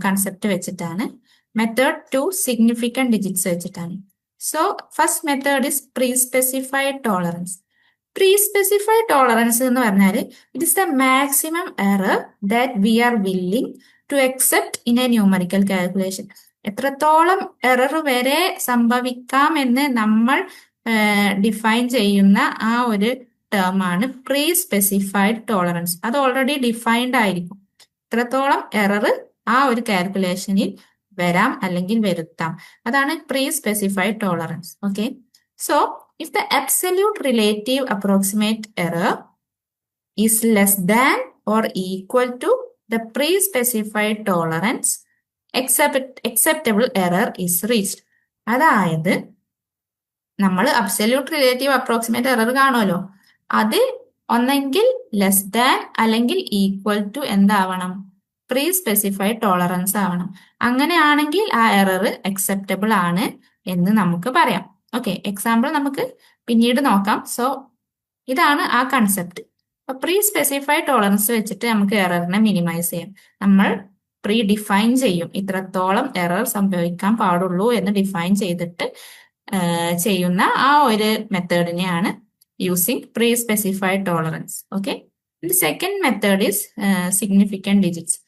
കൺസെപ്റ്റ് വെച്ചിട്ടാണ്. മെത്തേഡ് 2 സിഗ്നിഫിക്കന്റ് ഡിജിറ്റ്സ് വെച്ചിട്ടാണ്. So first method is pre-specified tolerance. Pre-specified tolerance എന്ന് പറഞ്ഞാൽ it is the maximum error that we are willing to accept in a numerical calculation. എത്രത്തോളം എറർ വരെ സംഭവിക്കാം എന്ന് നമ്മൾ ഡിഫൈൻ ചെയ്യുന്ന ആ ഒരു ടേം ആണ് പ്രീ സ്പെസിഫൈഡ് ടോളറൻസ്. അത് ഓൾറെഡി ഡിഫൈൻഡ് ആയിരിക്കും. എത്രത്തോളം എറർ ആ ഒരു കാൽക്കുലേഷനിൽ വരാം അല്ലെങ്കിൽ വരുത്താം. അതാണ് pre specified tolerance. Okay, so if the absolute relative approximate error is less than or equal to the pre-specified tolerance, acceptable error is reached. അതായത് നമ്മൾ അബ്സല്യൂട്ട് റിലേറ്റീവ് അപ്രോക്സിമേറ്റ് എറർ കാണുമല്ലോ, അത് ഒന്നെങ്കിൽ ലെസ് ദാൻ അല്ലെങ്കിൽ ഈക്വൽ ടു എന്താവണം, പ്രീ സ്പെസിഫൈഡ് ടോളറൻസ് ആവണം. അങ്ങനെയാണെങ്കിൽ ആ എറർ അക്സെപ്റ്റബിൾ ആണ് എന്ന് നമുക്ക് പറയാം. ഓക്കെ, എക്സാമ്പിൾ നമുക്ക് പിന്നീട് നോക്കാം. സോ ഇതാണ് ആ കൺസെപ്റ്റ്. അപ്പൊ പ്രീ സ്പെസിഫൈഡ് ടോളറൻസ് വെച്ചിട്ട് നമുക്ക് എററിനെ മിനിമൈസ് ചെയ്യാം. നമ്മൾ പ്രീ ഡിഫൈൻ ചെയ്യും, ഇത്രത്തോളം എറർ സംഭവിക്കാൻ പാടുള്ളൂ എന്ന് ഡിഫൈൻ ചെയ്തിട്ട് ചെയ്യുന്ന ആ ഒരു മെത്തേഡിനെയാണ് using pre specified tolerance. Okay, second method is significant digits.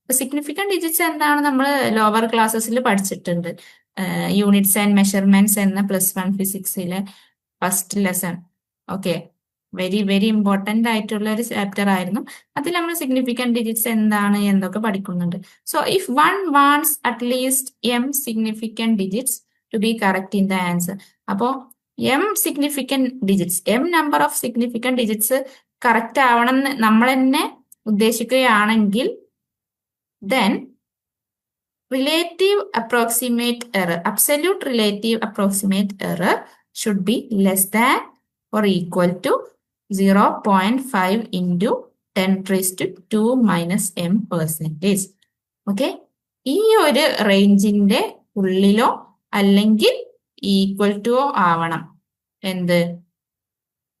Significant digits എന്താണ് നമ്മൾ ലോവർ ക്ലാസ്സസിൽ പഠിച്ചിട്ടുണ്ട്. യൂണിറ്റ്സ് ആൻഡ് മെഷർമെന്റ്സ് എന്ന +1 ഫിസിക്സിലെ first lesson. Okay, very very important ആയിട്ടുള്ള ഒരു ചാപ്റ്റർ ആയിരുന്നു. അതിൽ നമ്മൾ സിഗ്നിഫിക്കൻറ്റ് ഡിജിറ്റ്സ് എന്താണ് എന്തൊക്കെ പഠിക്കുന്നുണ്ട്. So if one wants at least m significant digits to be correct in the answer. അപ്പോൾ m significant digits, m number of significant digits correct ആവണം എന്ന് നമ്മൾ തന്നെ ഉദ്ദേശിക്കുകയാണെങ്കിൽ then relative approximate error, absolute relative approximate error should be less than or equal to 0.5 into 10⁻² - m percentage. Okay, ഈ ഒരു റേഞ്ചിന്റെ ഉള്ളിലോ അല്ലെങ്കിൽ ഈക്വൽ ടു ആവണം എന്ത്,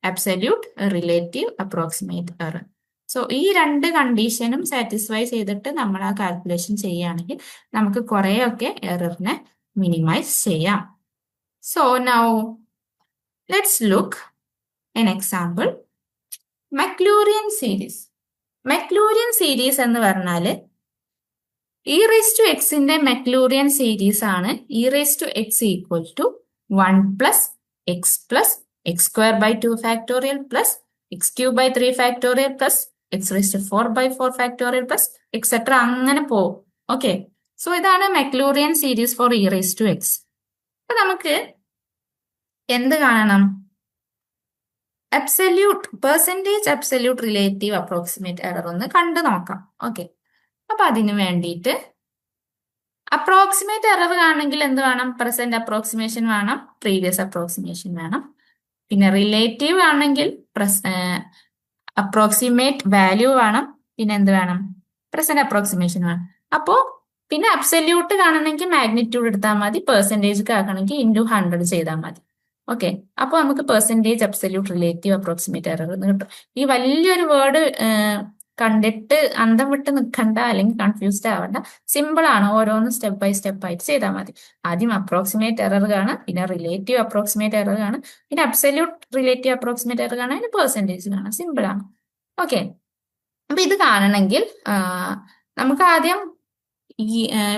absolute relative approximate error. So ഈ രണ്ട് കണ്ടീഷനും സാറ്റിസ്ഫൈ ചെയ്തിട്ട് നമ്മൾ ആ കാൽക്കുലേഷൻ ചെയ്യുകയാണെങ്കിൽ നമുക്ക് കുറേയൊക്കെ എററിനെ മിനിമൈസ് ചെയ്യാം. So now let's look an example. Maclaurin series. Maclaurin series എന്ന് പറഞ്ഞാൽ e⁻x മക്ലൂറിയൻ സീരീസ് ആണ് e⁻x = 1 + x + x²/2 factorial + x³ 3 factorial x⁴/4 factorial etcetera അങ്ങനെ പോകും. ഓക്കെ, സോ ഇതാണ് മക്ലൂറിയൻ സീരീസ് ഫോർ e⁻x. അപ്പൊ നമുക്ക് എന്ത് കാണണം, പെർസെന്റേജ് റിലേറ്റീവ് അപ്രോക്സിമേറ്റ് എറർ ഒന്ന് കണ്ടു നോക്കാം. ഓക്കെ, അപ്പൊ അതിന് വേണ്ടിയിട്ട് അപ്രോക്സിമേറ്റ് എറർ കാണണമെങ്കിൽ എന്ത് വേണം, പ്രസന്റ് അപ്രോക്സിമേഷൻ വേണം, പ്രീവിയസ് അപ്രോക്സിമേഷൻ വേണം. പിന്നെ റിലേറ്റീവ് ആണെങ്കിൽ അപ്രോക്സിമേറ്റ് വാല്യൂ വേണം, പിന്നെ എന്ത് വേണം, പ്രസന്റ് അപ്രോക്സിമേഷൻ വേണം. അപ്പോ പിന്നെ അബ്സല്യൂട്ട് കാണണമെങ്കിൽ മാഗ്നിറ്റ്യൂഡ് എടുത്താൽ മതി, പെർസെന്റേജ് ആക്കണമെങ്കിൽ × 100 ചെയ്താൽ മതി. ഓക്കെ, അപ്പൊ നമുക്ക് percentage absolute relative approximate error എന്ന് കിട്ടും. ഈ വലിയൊരു വേർഡ് കണ്ടിട്ട് അന്തം വിട്ട് നിൽക്കണ്ട അല്ലെങ്കിൽ കൺഫ്യൂസ്ഡ് ആവണ്ട. സിമ്പിൾ ആണ്, ഓരോന്ന് സ്റ്റെപ്പ് ബൈ സ്റ്റെപ്പ് ആയിട്ട് ചെയ്താൽ മതി. ആദ്യം അപ്രോക്സിമേറ്റ് എറർ കാണാം, പിന്നെ റിലേറ്റീവ് അപ്രോക്സിമേറ്റ് എറർ കാണാം, പിന്നെ അബ്സല്യൂട്ട് റിലേറ്റീവ് അപ്രോക്സിമേറ്റ് എറർ കാണാം, പിന്നെ പെർസെന്റേജ് കാണാം. സിമ്പിൾ ആണ്. ഓക്കെ, അപ്പൊ ഇത് കാണണമെങ്കിൽ നമുക്ക് ആദ്യം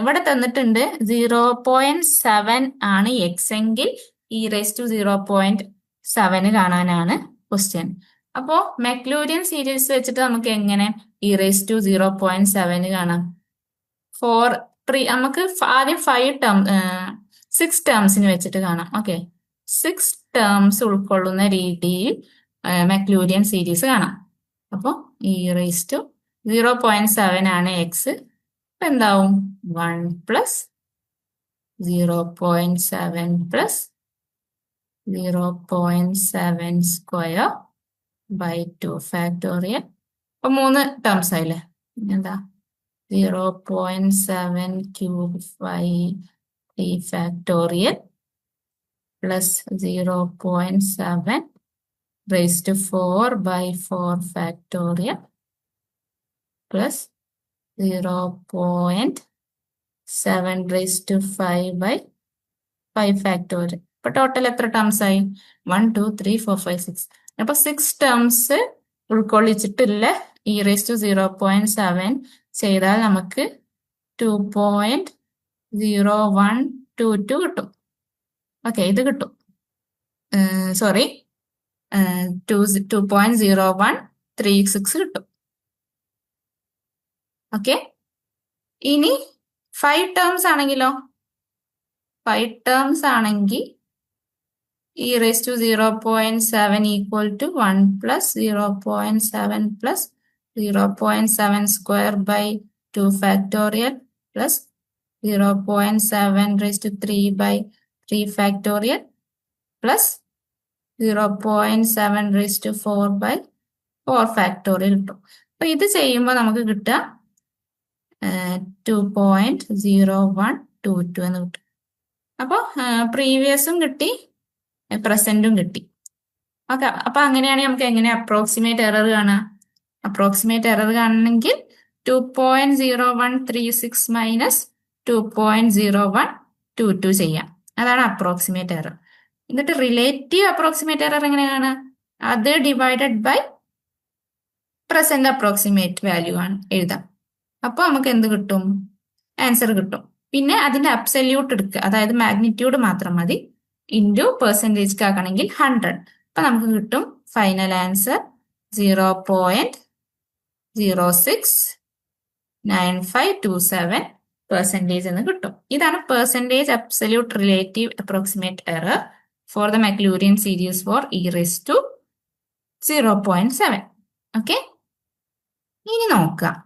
ഇവിടെ തന്നിട്ടുണ്ട് 0.7 ആണ് എക്സ് എങ്കിൽ e⁻0.7 കാണാനാണ് ക്വസ്റ്റ്യൻ. അപ്പോ മക്ലൂറിയൻ സീരീസ് വെച്ചിട്ട് നമുക്ക് എങ്ങനെ e⁻0.7 കാണാം? നമുക്ക് ആദ്യം 6 ടേംസിന് വെച്ചിട്ട് കാണാം. ഓക്കെ, 6 ടേംസ് ഉൾക്കൊള്ളുന്ന രീതിയിൽ മക്ലൂറിയൻ സീരീസ് കാണാം. അപ്പോ e⁻0.7 ആണ് എക്സ്. അപ്പൊ എന്താവും, 1 + 0.7 + 0.7² ഫാക്ടോറിയൽ. അപ്പൊ 3 ടേംസ് ആയില്ലേ, എന്താ 0.7³ ഫാക്ടോറിയൽ + 0.7⁴/4 ഫാക്ടോറിയൽ + 0.7⁵/5 ഫാക്ടോറിയൽ അപ്പൊ ടോട്ടൽ എത്ര ടേംസ് ആയി? 1 2 3 4 5 6. അപ്പൊ 6 ടേംസ് ഉൾക്കൊള്ളിച്ചിട്ടുള്ള e⁻0.7 ചെയ്താൽ നമുക്ക് 2.0122 കിട്ടും. ഓക്കെ, ഇത് കിട്ടും. സോറി, 2.0136 കിട്ടും. ഓക്കെ, ഇനി 5 ടേംസ് ആണെങ്കിലോ? 5 ടേംസ് ആണെങ്കിൽ e⁻0.7 equal to 1 plus 0.7 plus 0.7 square by 2 factorial plus 0.7 × 3 by 3 factorial plus 0.7 × 4 by 4 factorial കിട്ടും. അപ്പൊ ഇത് ചെയ്യുമ്പോൾ നമുക്ക് കിട്ടുക 2.0122 എന്ന് കിട്ടും. അപ്പോൾ പ്രീവിയസും കിട്ടി, പ്രസന്റും കിട്ടി. ഓക്കെ, അപ്പൊ അങ്ങനെയാണെങ്കിൽ നമുക്ക് എങ്ങനെ അപ്രോക്സിമേറ്റ് എറർ കാണാം? അപ്രോക്സിമേറ്റ് എറർ കാണണമെങ്കിൽ 2.0136 മൈനസ് 2.0122 ചെയ്യാം. അതാണ് അപ്രോക്സിമേറ്റ് എറർ. എന്നിട്ട് റിലേറ്റീവ് അപ്രോക്സിമേറ്റ് എറർ എങ്ങനെ കാണാം? അത് divided by present approximate value ആണ് എഴുതാം. അപ്പൊ നമുക്ക് എന്ത് കിട്ടും? ആൻസർ കിട്ടും. പിന്നെ അതിന്റെ അബ്സല്യൂട്ട് എടുക്കുക, അതായത് മാഗ്നിറ്റ്യൂഡ് മാത്രം മതി. ഇൻറ്റു പെർസെൻറ്റേജ് ആക്കണമെങ്കിൽ 100. അപ്പൊ നമുക്ക് കിട്ടും ഫൈനൽ ആൻസർ 0.069527% എന്ന് കിട്ടും. ഇതാണ് percentage absolute relative approximate error for the Maclaurin series for e⁻0.7. Okay, ഇനി നോക്കാം.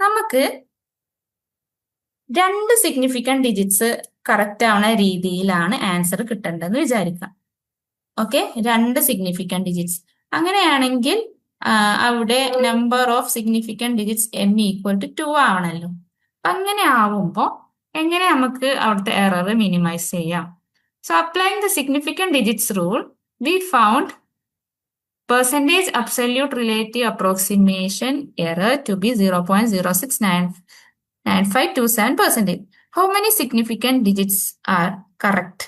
നമുക്ക് 2 സിഗ്നിഫിക്കന്റ് ഡിജിറ്റ്സ് കറക്റ്റ് ആവുന്ന രീതിയിലാണ് ആൻസർ കിട്ടേണ്ടതെന്ന് വിചാരിക്കാം. Okay, 2 significant digits. അങ്ങനെയാണെങ്കിൽ അവിടെ number of significant digits m equal to 2 ആവണല്ലോ. അങ്ങനെ ആവുമ്പോൾ എങ്ങനെ നമുക്ക് അവിടുത്തെ എറർ മിനിമൈസ് ചെയ്യാം? So applying the significant digits rule, we found percentage absolute relative approximation error to be 0.069527%. How many significant digits are correct?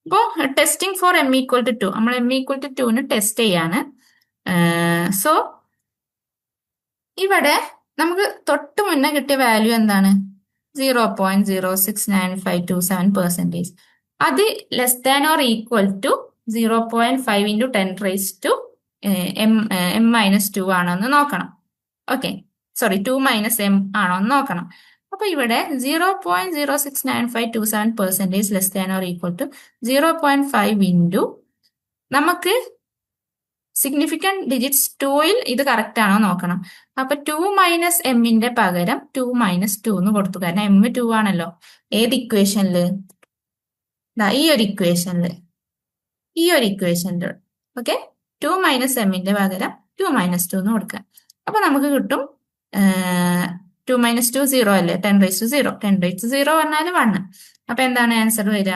അപ്പോൾ testing for m equal to 2, നമ്മൾ m ഈക്വൽ ടു 2ന് ടെസ്റ്റ് ചെയ്യാണ്. സോ ഇവിടെ നമുക്ക് തൊട്ട് മുന്നേ കിട്ടിയ വാല്യൂ എന്താണ്? 0.069527%. അത് less than or equal to 0.5 × 10⁻² m-2 ആണോ എന്ന് നോക്കണം. ഓക്കെ, സോറി 2 - m ആണോ എന്ന് നോക്കണം. അപ്പൊ ഇവിടെ 0.069527% less than or equal to 0.5 into നമുക്ക് സിഗ്നിഫിക്കന്റ് ഡിജിറ്റ്സ് 2ൽ ഇത് കറക്റ്റ് ആണോ നോക്കണം. അപ്പൊ 2 - m-ന്റെ പകരം 2 - 2 എന്ന് കൊടുത്തു. കാരണം m 2 ആണല്ലോ. ഏത് ഇക്വേഷനില്? ഈ ഒരു ഇക്വേഷനിൽ ഓക്കെ, 2 - m-ന്റെ പകരം 2 - 2 എന്ന് കൊടുക്കുക. അപ്പൊ നമുക്ക് കിട്ടും 2 - 2 0 അല്ലേ? 10⁻0. 10⁻0 പറഞ്ഞാൽ 1. അപ്പൊ എന്താണ് ആൻസർ വരിക?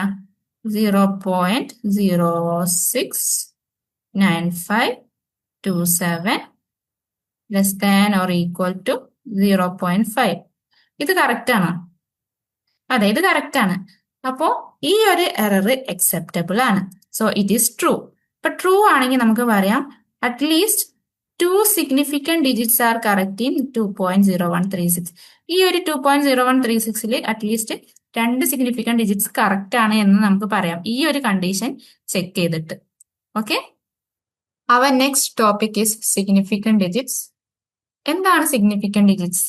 0.069527 less than or equal to 0.5. ഇത് കറക്റ്റ് ആണോ? അതെ, ഇത് കറക്റ്റ് ആണ്. അപ്പോ ഈ ഒരു എറർ അക്സെപ്റ്റബിൾ ആണ്. So it is true. ഇപ്പൊ ട്രൂ ആണെങ്കിൽ നമുക്ക് പറയാം at least 2 significant digits are correct in 2.0136. ഈ ഒരു 2.0136ൽ അറ്റ്ലീസ്റ്റ് 2 സിഗ്നിഫിക്കന്റ് ഡിജിറ്റ്സ് കറക്റ്റ് ആണ് എന്ന് നമുക്ക് പറയാം, ഈ ഒരു കണ്ടീഷൻ ചെക്ക് ചെയ്തിട്ട്. Okay, our next topic is significant digits. എന്താണ് significant digits?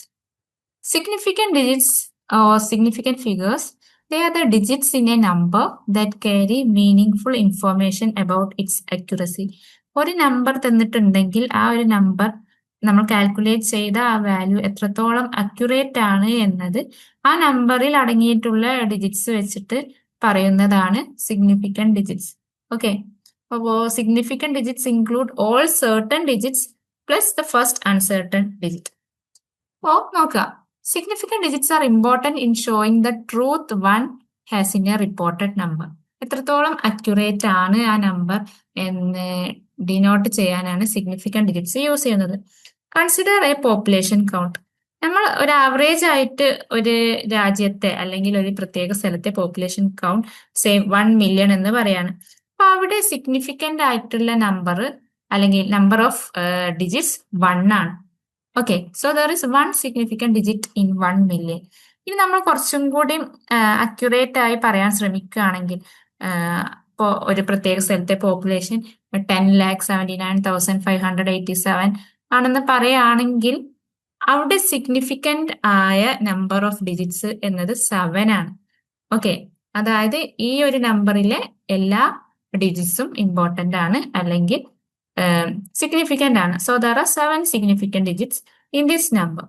Significant digits or significant figures, they are the digits in a number that carry meaningful information about its accuracy. ഒരു നമ്പർ തന്നിട്ടുണ്ടെങ്കിൽ ആ ഒരു നമ്പർ നമ്മൾ കാൽക്കുലേറ്റ് ചെയ്ത ആ വാല്യൂ എത്രത്തോളം അക്യുറേറ്റ് ആണ് എന്നത് ആ നമ്പറിൽ അടങ്ങിയിട്ടുള്ള ഡിജിറ്റ്സ് വെച്ചിട്ട് പറയുന്നതാണ് സിഗ്നിഫിക്കന്റ് ഡിജിറ്റ്സ്. ഓക്കെ, അപ്പോൾ significant digits include all certain digits plus the first uncertain digit. അപ്പോൾ നോക്കുക, significant digits are important in showing the truth one has in a reported number. എത്രത്തോളം അക്യുറേറ്റ് ആണ് ആ നമ്പർ എന്ന് ഡിനോട്ട് ചെയ്യാനാണ് സിഗ്നിഫിക്കന്റ് ഡിജിറ്റ്സ് യൂസ് ചെയ്യുന്നത്. Consider A population count. നമ്മൾ ഒരു ആവറേജ് ആയിട്ട് ഒരു രാജ്യത്തെ അല്ലെങ്കിൽ ഒരു പ്രത്യേക സ്ഥലത്തെ പോപ്പുലേഷൻ കൗണ്ട് സേ 1 മില്യൺ എന്ന് പറയാണ്. അപ്പൊ അവിടെ സിഗ്നിഫിക്കന്റ് ആയിട്ടുള്ള നമ്പർ അല്ലെങ്കിൽ നമ്പർ ഓഫ് ഡിജിറ്റ്സ് 1 ആണ്. Okay, so there is 1 significant digit in 1 million. ഇനി നമ്മൾ കുറച്ചും കൂടി അക്യുറേറ്റ് ആയി പറയാൻ ശ്രമിക്കുകയാണെങ്കിൽ ഇപ്പോൾ ഒരു പ്രത്യേക സ്ഥലത്തെ പോപ്പുലേഷൻ 10,79,587 ആണെന്ന് പറയുകയാണെങ്കിൽ അവിടെ സിഗ്നിഫിക്കന്റ് ആയ നമ്പർ ഓഫ് ഡിജിറ്റ്സ് എന്നത് 7 ആണ്. ഓക്കെ, അതായത് ഈ ഒരു നമ്പറിലെ എല്ലാ ഡിജിറ്റ്സും ഇമ്പോർട്ടന്റ് ആണ് അല്ലെങ്കിൽ സിഗ്നിഫിക്കന്റ് ആണ്. So there are 7 significant digits in this number.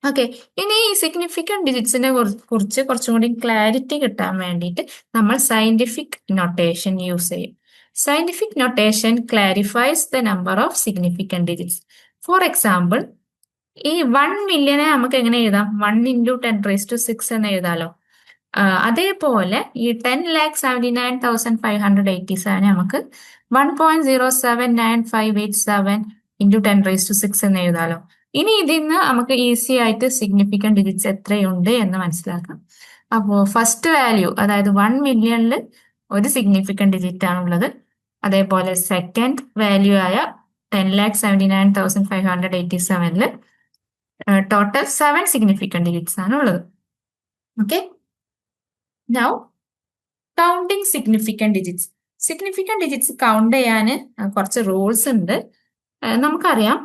Okay, ഇനി ഈ സിഗ്നിഫിക്കന്റ് ഡിജിറ്റ്സിനെ കുറിച്ച് കുറച്ചും കൂടി ക്ലാരിറ്റി കിട്ടാൻ വേണ്ടിയിട്ട് നമ്മൾ സയന്റിഫിക് നൊട്ടേഷൻ യൂസ് ചെയ്യും. Scientific notation clarifies the number of significant digits. For example, ഈ 1 മില്യനെ നമുക്ക് എങ്ങനെ എഴുതാം? 1 into 10⁻⁶ എന്ന് എഴുതാലോ. അതേപോലെ ഈ 10,79,587 നമുക്ക് 1.079587 into 10⁻⁶ എന്ന് എഴുതാലോ. ഇനി ഇതിന്ന് നമുക്ക് ഈസി ആയിട്ട് സിഗ്നിഫിക്കന്റ് ഡിജിറ്റ്സ് എത്രയുണ്ട് എന്ന് മനസ്സിലാക്കാം. അപ്പോൾ ഫസ്റ്റ് വാല്യൂ, അതായത് 1 മില്യണിൽ ഒരു സിഗ്നിഫിക്കന്റ് ഡിജിറ്റ് ആണുള്ളത്. അതേപോലെ സെക്കൻഡ് വാല്യൂ ആയ 10,79,587 ടോട്ടൽ 7 സിഗ്നിഫിക്കന്റ് ഡിജിറ്റ്സ് ആണ് ഉള്ളത്. Okay, now counting significant digits. Significant digits count ചെയ്യാൻ കുറച്ച് റൂൾസ് ഉണ്ട്. നമുക്കറിയാം,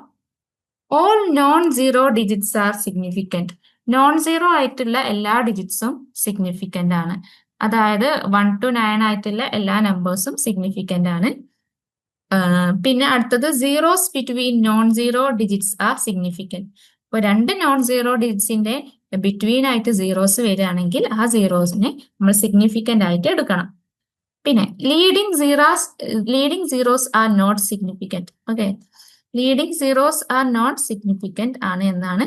all non zero digits are significant. Non zero ആയിട്ടുള്ള എല്ലാ ഡിജിറ്റ്സും സിഗ്നിഫിക്കന്റ് ആണ്. അതായത് 1 to 9 ആയിട്ടുള്ള എല്ലാ നമ്പേഴ്സും സിഗ്നിഫിക്കന്റ് ആണ്. പിന്നെ അടുത്തത് zeros between non zero digits are significant. ഇപ്പോൾ 2 നോൺ സീറോ ഡിജിറ്റ്സിന്റെ ബിറ്റ്വീൻ ആയിട്ട് സീറോസ് വരികയാണെങ്കിൽ ആ സീറോസിനെ നമ്മൾ സിഗ്നിഫിക്കന്റ് ആയിട്ട് എടുക്കണം. പിന്നെ leading zeros are not significant. Okay, leading zeros are not significant ആണ് എന്നാണ്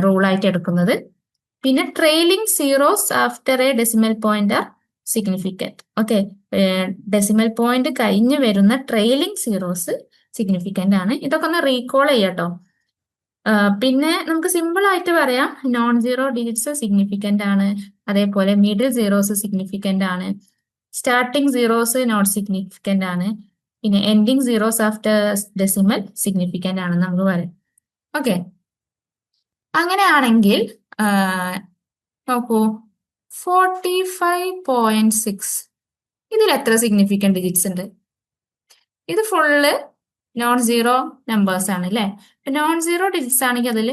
റൂൾ ആയിട്ട് എടുക്കുന്നത്. പിന്നെ trailing zeros after a decimal point are significant. Okay, decimal point കഴിഞ്ഞ് വരുന്ന ട്രെയിലിംഗ് സീറോസ് സിഗ്നിഫിക്കന്റ് ആണ്. ഇതൊക്കെ ഒന്ന് റീകോൾ ചെയ്യാട്ടോ. പിന്നെ നമുക്ക് സിമ്പിൾ ആയിട്ട് പറയാം, നോൺ സീറോ ഡിജിറ്റ്സ് സിഗ്നിഫിക്കന്റ് ആണ്, അതേപോലെ മിഡിൽ സീറോസ് സിഗ്നിഫിക്കന്റ് ആണ്, സ്റ്റാർട്ടിംഗ് സീറോസ് നോട്ട് സിഗ്നിഫിക്കന്റ് ആണ്, പിന്നെ ending zeros after decimal significant ആണെന്ന് നമുക്ക് പറയാം. ഓക്കെ, അങ്ങനെയാണെങ്കിൽ നോക്കൂ, 45.6 ഇതിൽ എത്ര സിഗ്നിഫിക്കന്റ് ഡിജിറ്റ്സ് ഉണ്ട്? ഇത് ഫുള്ള് നോൺ സീറോ നമ്പേഴ്സ് ആണ് അല്ലേ? നോൺ സീറോ ഡിജിറ്റ്സ് ആണെങ്കിൽ അതിൽ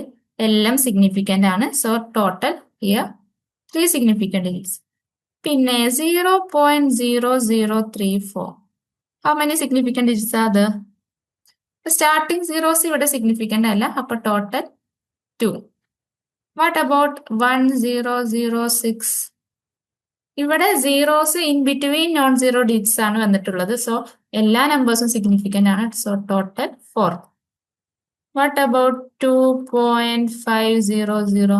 എല്ലാം സിഗ്നിഫിക്കന്റ് ആണ്. So total here 3 significant digits. പിന്നെ 0.0034 how many significant digits are there? Starting zeros ഇവിടെ സിഗ്നിഫിക്കന്റ് അല്ല, അപ്പൊ ടോട്ടൽ 2. What about 1006? ഇവിടെ zeros in between non zero digits ആണ് വന്നിട്ടുള്ളത്. സോ എല്ലാ നമ്പേഴ്സും സിഗ്നിഫിക്കന്റ് ആണ്. So total 4. What about 2.500?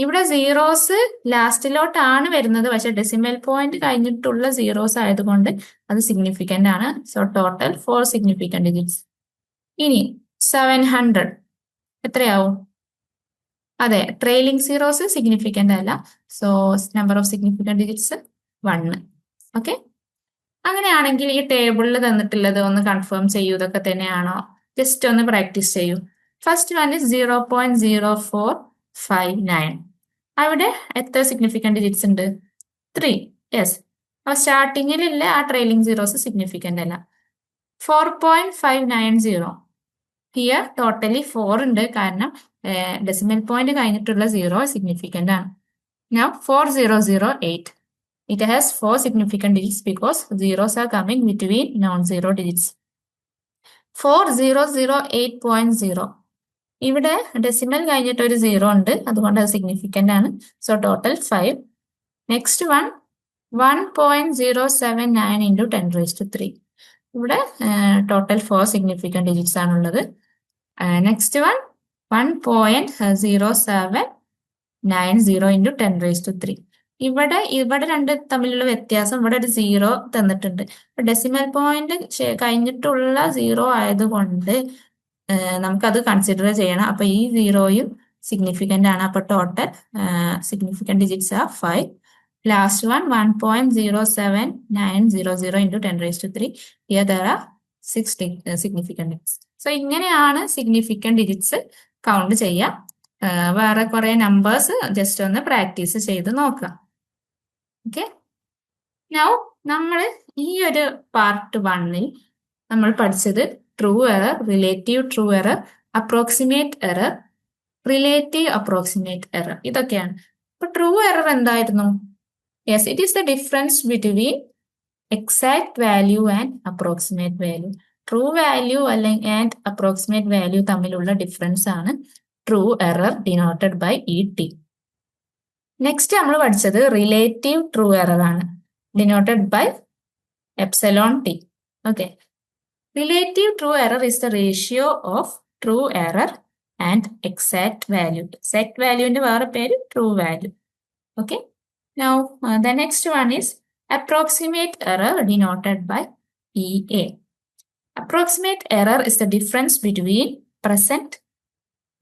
ഇവിടെ സീറോസ് ലാസ്റ്റിലോട്ടാണ് വരുന്നത്, പക്ഷെ ഡെസിമൽ പോയിന്റ് കഴിഞ്ഞിട്ടുള്ള സീറോസ് ആയതുകൊണ്ട് അത് സിഗ്നിഫിക്കന്റ് ആണ്. So total 4 significant digits. ഇനി 700 എത്രയാവും? അതെ, ട്രെയിലിംഗ് സീറോസ് സിഗ്നിഫിക്കന്റ് അല്ല. So number of significant digits 1. Okay, അങ്ങനെയാണെങ്കിൽ ഈ ടേബിളിൽ തന്നിട്ടുള്ളത് ഒന്ന് കൺഫേം ചെയ്യൂ, ഇതൊക്കെ തന്നെയാണോ? ജസ്റ്റ് ഒന്ന് പ്രാക്ടീസ് ചെയ്യൂ. First one is 0.0459. അവിടെ എത്ര സിഗ്നിഫിക്കന്റ് ഡിജിറ്റ്സ് ഉണ്ട്? 3. യെസ്, അപ്പൊ സ്റ്റാർട്ടിങ്ങിലുള്ള ആ ട്രെയിലിംഗ് സീറോസ് സിഗ്നിഫിക്കന്റ് അല്ല. 4.590 ഹിയർ ടോട്ടലി 4 ഉണ്ട്, കാരണം ഡെസിമൽ പോയിന്റ് കഴിഞ്ഞിട്ടുള്ള സീറോ സിഗ്നിഫിക്കന്റ് ആണ്. Now 4008. It has 4 significant digits because zeros are coming between non-zero digits. 4008.0. ഇവിടെ ഡെസിമൽ കഴിഞ്ഞിട്ട് ഒരു സീറോ ഉണ്ട്, അതുകൊണ്ട് അത് സിഗ്നിഫിക്കന്റ് ആണ്. So total 5. Next one 1.079 into 10⁻3. ഇവിടെ ടോട്ടൽ 4 സിഗ്നിഫിക്കന്റ് ഡിജിറ്റ്സ് ആണുള്ളത്. Next one 1.0790 into 10⁻3. ഇവിടെ രണ്ട് തമ്മിലുള്ള വ്യത്യാസം, ഇവിടെ ഒരു സീറോ തന്നിട്ടുണ്ട്. ഡെസിമൽ പോയിന്റ് കഴിഞ്ഞിട്ടുള്ള സീറോ ആയതുകൊണ്ട് നമുക്കത് കൺസിഡർ ചെയ്യണം. അപ്പൊ ഈ 0യും സിഗ്നിഫിക്കന്റ് ആണ്. അപ്പൊ total significant digits R 5. Last one 1.07900 into 10⁻3. Here there are 6 significant digits. So ഇങ്ങനെയാണ് സിഗ്നിഫിക്കന്റ് ഡിജിറ്റ്സ് കൗണ്ട് ചെയ്യാം. വേറെ കുറെ നമ്പേഴ്സ് ജസ്റ്റ് ഒന്ന് പ്രാക്ടീസ് ചെയ്ത് നോക്കാം. ഓക്കെ, നൗ നമ്മൾ ഈ ഒരു പാർട്ട് 1-ൽ നമ്മൾ പഠിച്ചത് true error, relative true error, approximate error, relative approximate error, ഇതൊക്കെയാണ്. അപ്പൊ ട്രൂ എറർ എന്തായിരുന്നു? Yes, it is the difference between exact value and approximate value. True value അല്ലെങ്കിൽ ആൻഡ് അപ്രോക്സിമേറ്റ് വാല്യൂ തമ്മിലുള്ള ഡിഫറൻസ് ആണ് true error denoted by ET. Next നമ്മൾ പഠിച്ചത് റിലേറ്റീവ് ട്രൂ എറർ ആണ്, denoted by epsilon T. Okay, relative true error is the ratio of true error and exact value. Exact വാല്യൂവിന്റെ വേറെ പേര് true value. Okay, now the next one is approximate error denoted by EA. Approximate error is the difference between present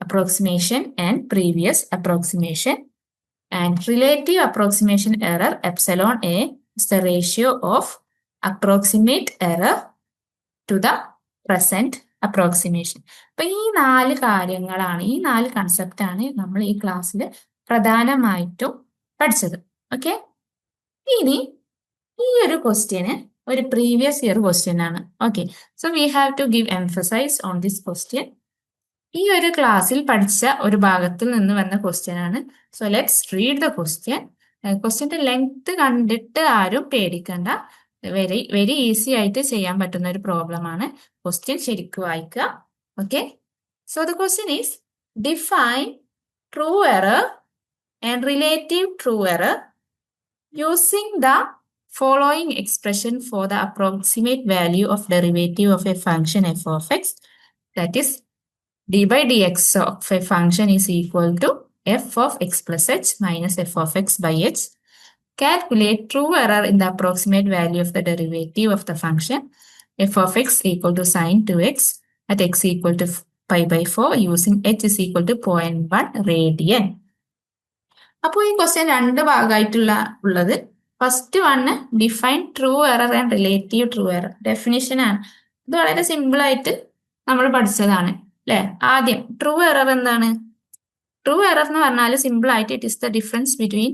approximation and previous approximation. And relative approximation error epsilon A is the ratio of approximate error to the present approximation. അപ്പൊ ഈ 4 കാര്യങ്ങളാണ്, ഈ 4 കൺസെപ്റ്റ് ആണ് നമ്മൾ ഈ ക്ലാസ്സിൽ പ്രധാനമായിട്ടും പഠിച്ചത്. ഓക്കെ, ഇനി ഈ ഒരു ക്വസ്റ്റ്യന് ഒരു പ്രീവിയസ് ഇയർ ക്വസ്റ്റ്യൻ ആണ്. Okay, so we have to give emphasize on this question. ഈ ഒരു ക്ലാസ്സിൽ പഠിച്ച ഒരു ഭാഗത്തിൽ നിന്ന് വന്ന ക്വസ്റ്റ്യൻ ആണ്. So let's read the question. ക്വസ്റ്റ്യന്റെ ലെങ്ത് കണ്ടിട്ട് ആരും പേടിക്കണ്ട, വെരി വെരി ഈസി ആയിട്ട് ചെയ്യാൻ പറ്റുന്ന ഒരു പ്രോബ്ലം ആണ്. ക്വസ്റ്റ്യൻ ശരിക്കും വായിക്കുക. Okay, so the question is define true error and relative true error using the following expression for the approximate value of derivative of a function f of x, that is d by dx of a function is equal to f of x plus h minus f of x by h. Calculate true error in the approximate value of the derivative of the function f of x equal to sin 2x at x equal to pi by 4 using h is equal to 0.1 radian. അപ്പോൾ ഈ ക്വസ്റ്റ്യൻ 2 ഭാഗമായിട്ടുള്ളത്. First one define true error and relative true error, definition ആണ്. ഇത് വളരെ സിമ്പിൾ ആയിട്ട് നമ്മൾ പഠിച്ചതാണ് അല്ലെ. ആദ്യം ട്രൂ എറർ എന്താണ്? ട്രൂ എറർ എന്ന് പറഞ്ഞാൽ സിമ്പിൾ ആയിട്ട് it is the difference between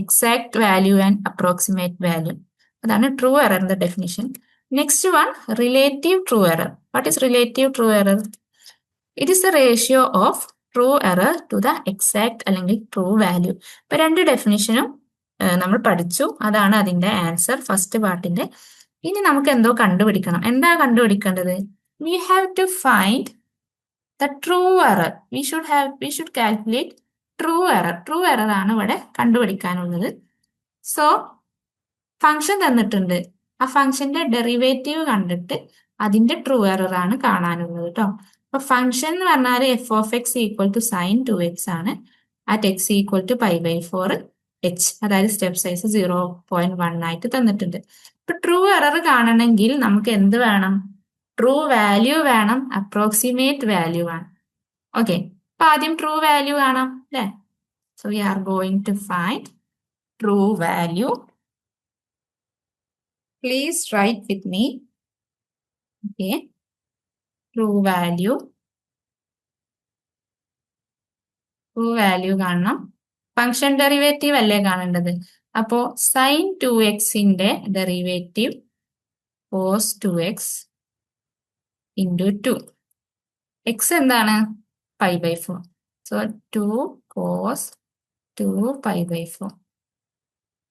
exact value and approximate value. അതാണ് ട്രൂ എററിന്റെ definition. Next one relative true error. What is relative true error? It is the ratio of true error to the exact അല്ലെങ്കിൽ ട്രൂ വാല്യൂ. ഇപ്പൊ 2 ഡെഫിനിഷനും നമ്മൾ പഠിച്ചു. അതാണ് അതിന്റെ ആൻസർ ഫസ്റ്റ് പാർട്ടിന്റെ. ഇനി നമുക്ക് എന്തോ കണ്ടുപിടിക്കണം. എന്താ കണ്ടുപിടിക്കേണ്ടത്? We have to find the true error. We should calculate true error. True error ആണ് ഇവിടെ കണ്ടുപിടിക്കാനുള്ളത്. സോ ഫംഗ്ഷൻ തന്നിട്ടുണ്ട്, ആ ഫംഗ്ഷന്റെ ഡെറിവേറ്റീവ് കണ്ടിട്ട് അതിന്റെ ട്രൂ എറർ ആണ് കാണാനുള്ളത് കേട്ടോ. അപ്പൊ ഫംഗ്ഷൻ എന്ന് പറഞ്ഞാൽ f of X equal to sine 2x ആണ്. At X equal to pi by 4 h, അതായത് സ്റ്റെപ്പ് സൈസ് 0.1 ആയിട്ട് തന്നിട്ടുണ്ട്. ഇപ്പൊ ട്രൂ എറർ കാണണമെങ്കിൽ നമുക്ക് എന്ത് വേണം? ട്രൂ വാല്യൂ വേണം, അപ്രോക്സിമേറ്റ് വാല്യൂ വേണം. ഓക്കെ, അപ്പൊ ആദ്യം ട്രൂ വാല്യൂ കാണാം അല്ലെ. So we are going to find true value. Please write with me. Okay, true value. True value കാണണം. ഫംഗ്ഷൻ ഡെറിവേറ്റീവ് അല്ലേ കാണേണ്ടത്. അപ്പോ സൈൻ 2xന്റെ derivative cos 2x into 2. X എന്താണ്? Pi by 4. So 2 cos 2 pi by 4.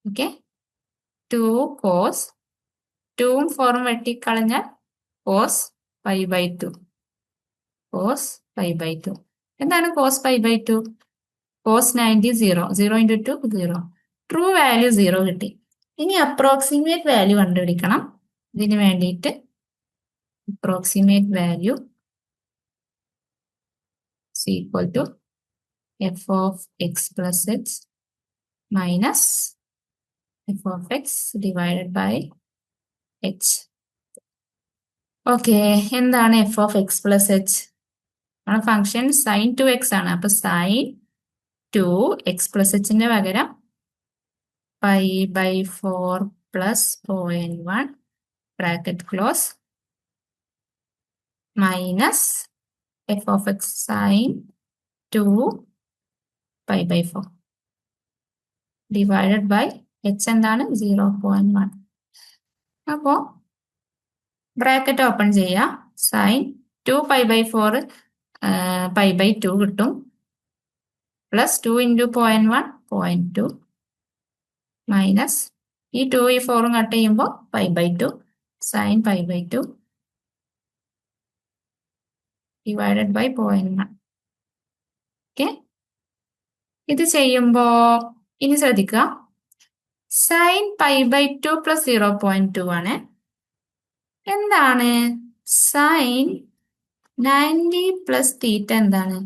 Okay, 2 cos 2 4 വെട്ടിക്കളഞ്ഞാൽ cos pi by 2. Cos pi by 2. എന്താണ് cos pi by 2? Cos 90 0. 0 into 2 0. True value 0 കിട്ടി. ഇനി അപ്രോക്സിമേറ്റ് വാല്യൂ കണ്ടുപിടിക്കണം. ഇതിന് വേണ്ടിയിട്ട് approximate value equal to F of X plus H minus F of x divided by h. Okay, എന്താണ് f of X plus h? നമ്മുടെ ഫംഗ്ഷൻ സൈൻ 2x ആണ്. അപ്പൊ സൈൻ 2x പ്ലസ് എച്ചിന്റെ പകരം π/4 plus 0.1 bracket close minus f of x sine 2 π/4 divided by h എന്താണ് 0.1. അപ്പോ ബ്രാക്കറ്റ് ഓപ്പൺ ചെയ്യാം. സൈൻ 2 π/4 π/2 കിട്ടും. പ്ലസ് 2 ഇൻറ്റു 0.1 0.2 മൈനസ് ഈ 2 ഈ 4 കട്ട് ചെയ്യുമ്പോൾ π/2 സൈൻ π/2 ഡിവൈഡഡ് ബൈ 0.1. ഓക്കെ, ഇത് ചെയ്യുമ്പോൾ ഇനി ശ്രദ്ധിക്കുക, സൈൻ π/2 പ്ലസ് 0.2 ആണ്. എന്താണ് സൈൻ 90 പ്ലസ് തീറ്റ എന്താണ്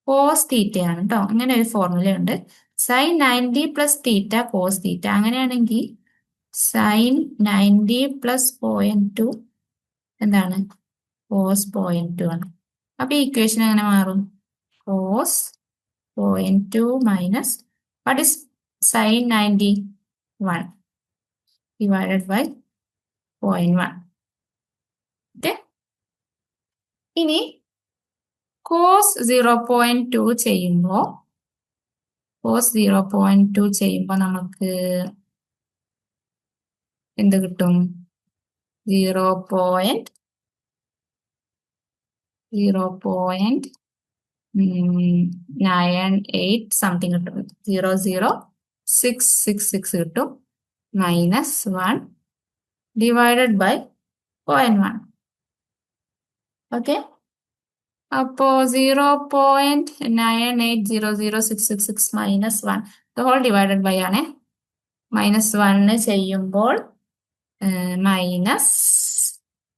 കോസ് തീറ്റയാണ് കേട്ടോ. അങ്ങനെ ഒരു ഫോർമുലയുണ്ട്. Sine 90 plus theta cos theta. അങ്ങനെയാണെങ്കിൽ സൈൻ 90 പ്ലസ് 0.2 എന്താണ് കോസ് 0.2 ആണ്. അപ്പൊ ഈ ഇക്വേഷൻ എങ്ങനെ മാറും? Cos 0.2 minus what is sine 90 1 divided by 0.1. Okay, ഇനി കോസ് 0.2 ചെയ്യുമ്പോൾ നമുക്ക് എന്ത് കിട്ടും? 0.98 സംതിങ് കിട്ടും. 0.0666 കിട്ടും. Minus 1 divided by 0.1. ഓക്കെ, അപ്പോ 0.980066 മൈനസ് 1 ഹോൾ ഡിവൈഡഡ് ബൈ ആണ്. മൈനസ് 1 ചെയ്യുമ്പോൾ മൈനസ്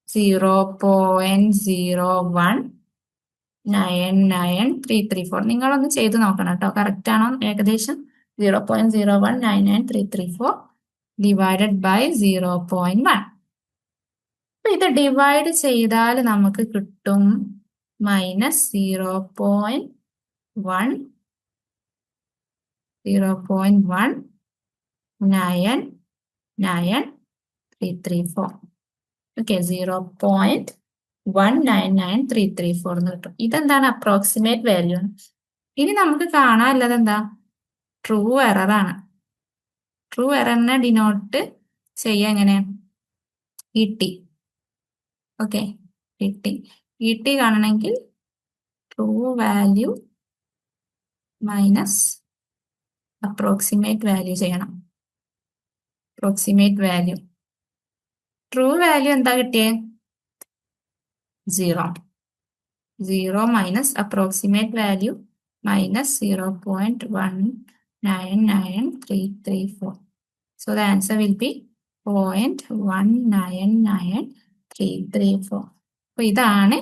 0.0199334. നിങ്ങളൊന്ന് ചെയ്ത് നോക്കണം കേട്ടോ, കറക്റ്റ് ആണോ ഏകദേശം. 0.0199334 ഡിവൈഡഡ് ബൈ 0.1. അപ്പൊ ഇത് ഡിവൈഡ് ചെയ്താൽ നമുക്ക് കിട്ടും മൈനസ് 0.1999334. ഓക്കെ, 0.199334 എന്ന് കിട്ടും. ഇതെന്താണ്? അപ്രോക്സിമേറ്റ് വാല്യൂ ആണ്. ഇനി നമുക്ക് കാണാനുള്ളത് എന്താ? ട്രൂ എറർ ആണ്. ട്രൂ എററിനെ ഡിനോട്ട് ചെയ്യാൻ എങ്ങനെ? ഇടി. ഓക്കെ, ഇടി കാണണമെങ്കിൽ true value minus approximate value ചെയ്യണം. അപ്രോക്സിമേറ്റ് വാല്യൂ ട്രൂ വാല്യൂ എന്താ കിട്ടിയേ? 0 minus approximate value minus 0.1999334. So the answer will be 0.1999334. അപ്പൊ ഇതാണ്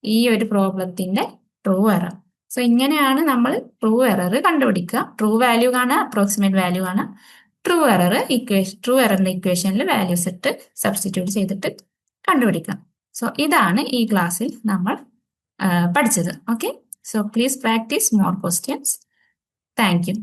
ഈ ഒരു പ്രോബ്ലത്തിന്റെ ട്രൂ എറർ. സോ ഇങ്ങനെയാണ് നമ്മൾ ട്രൂ എറർ കണ്ടുപിടിക്കുക. ട്രൂ വാല്യൂ കാണുക, അപ്രോക്സിമേറ്റ് വാല്യൂ കാണുക. ട്രൂ എററിന്റെ ഇക്വേഷനിൽ വാല്യൂസ് ഇട്ട് സബ്സ്റ്റിറ്റ്യൂട്ട് ചെയ്തിട്ട് കണ്ടുപിടിക്കാം. സോ ഇതാണ് ഈ ക്ലാസ്സിൽ നമ്മൾ പഠിച്ചത്. Okay, so please practice more questions. Thank you.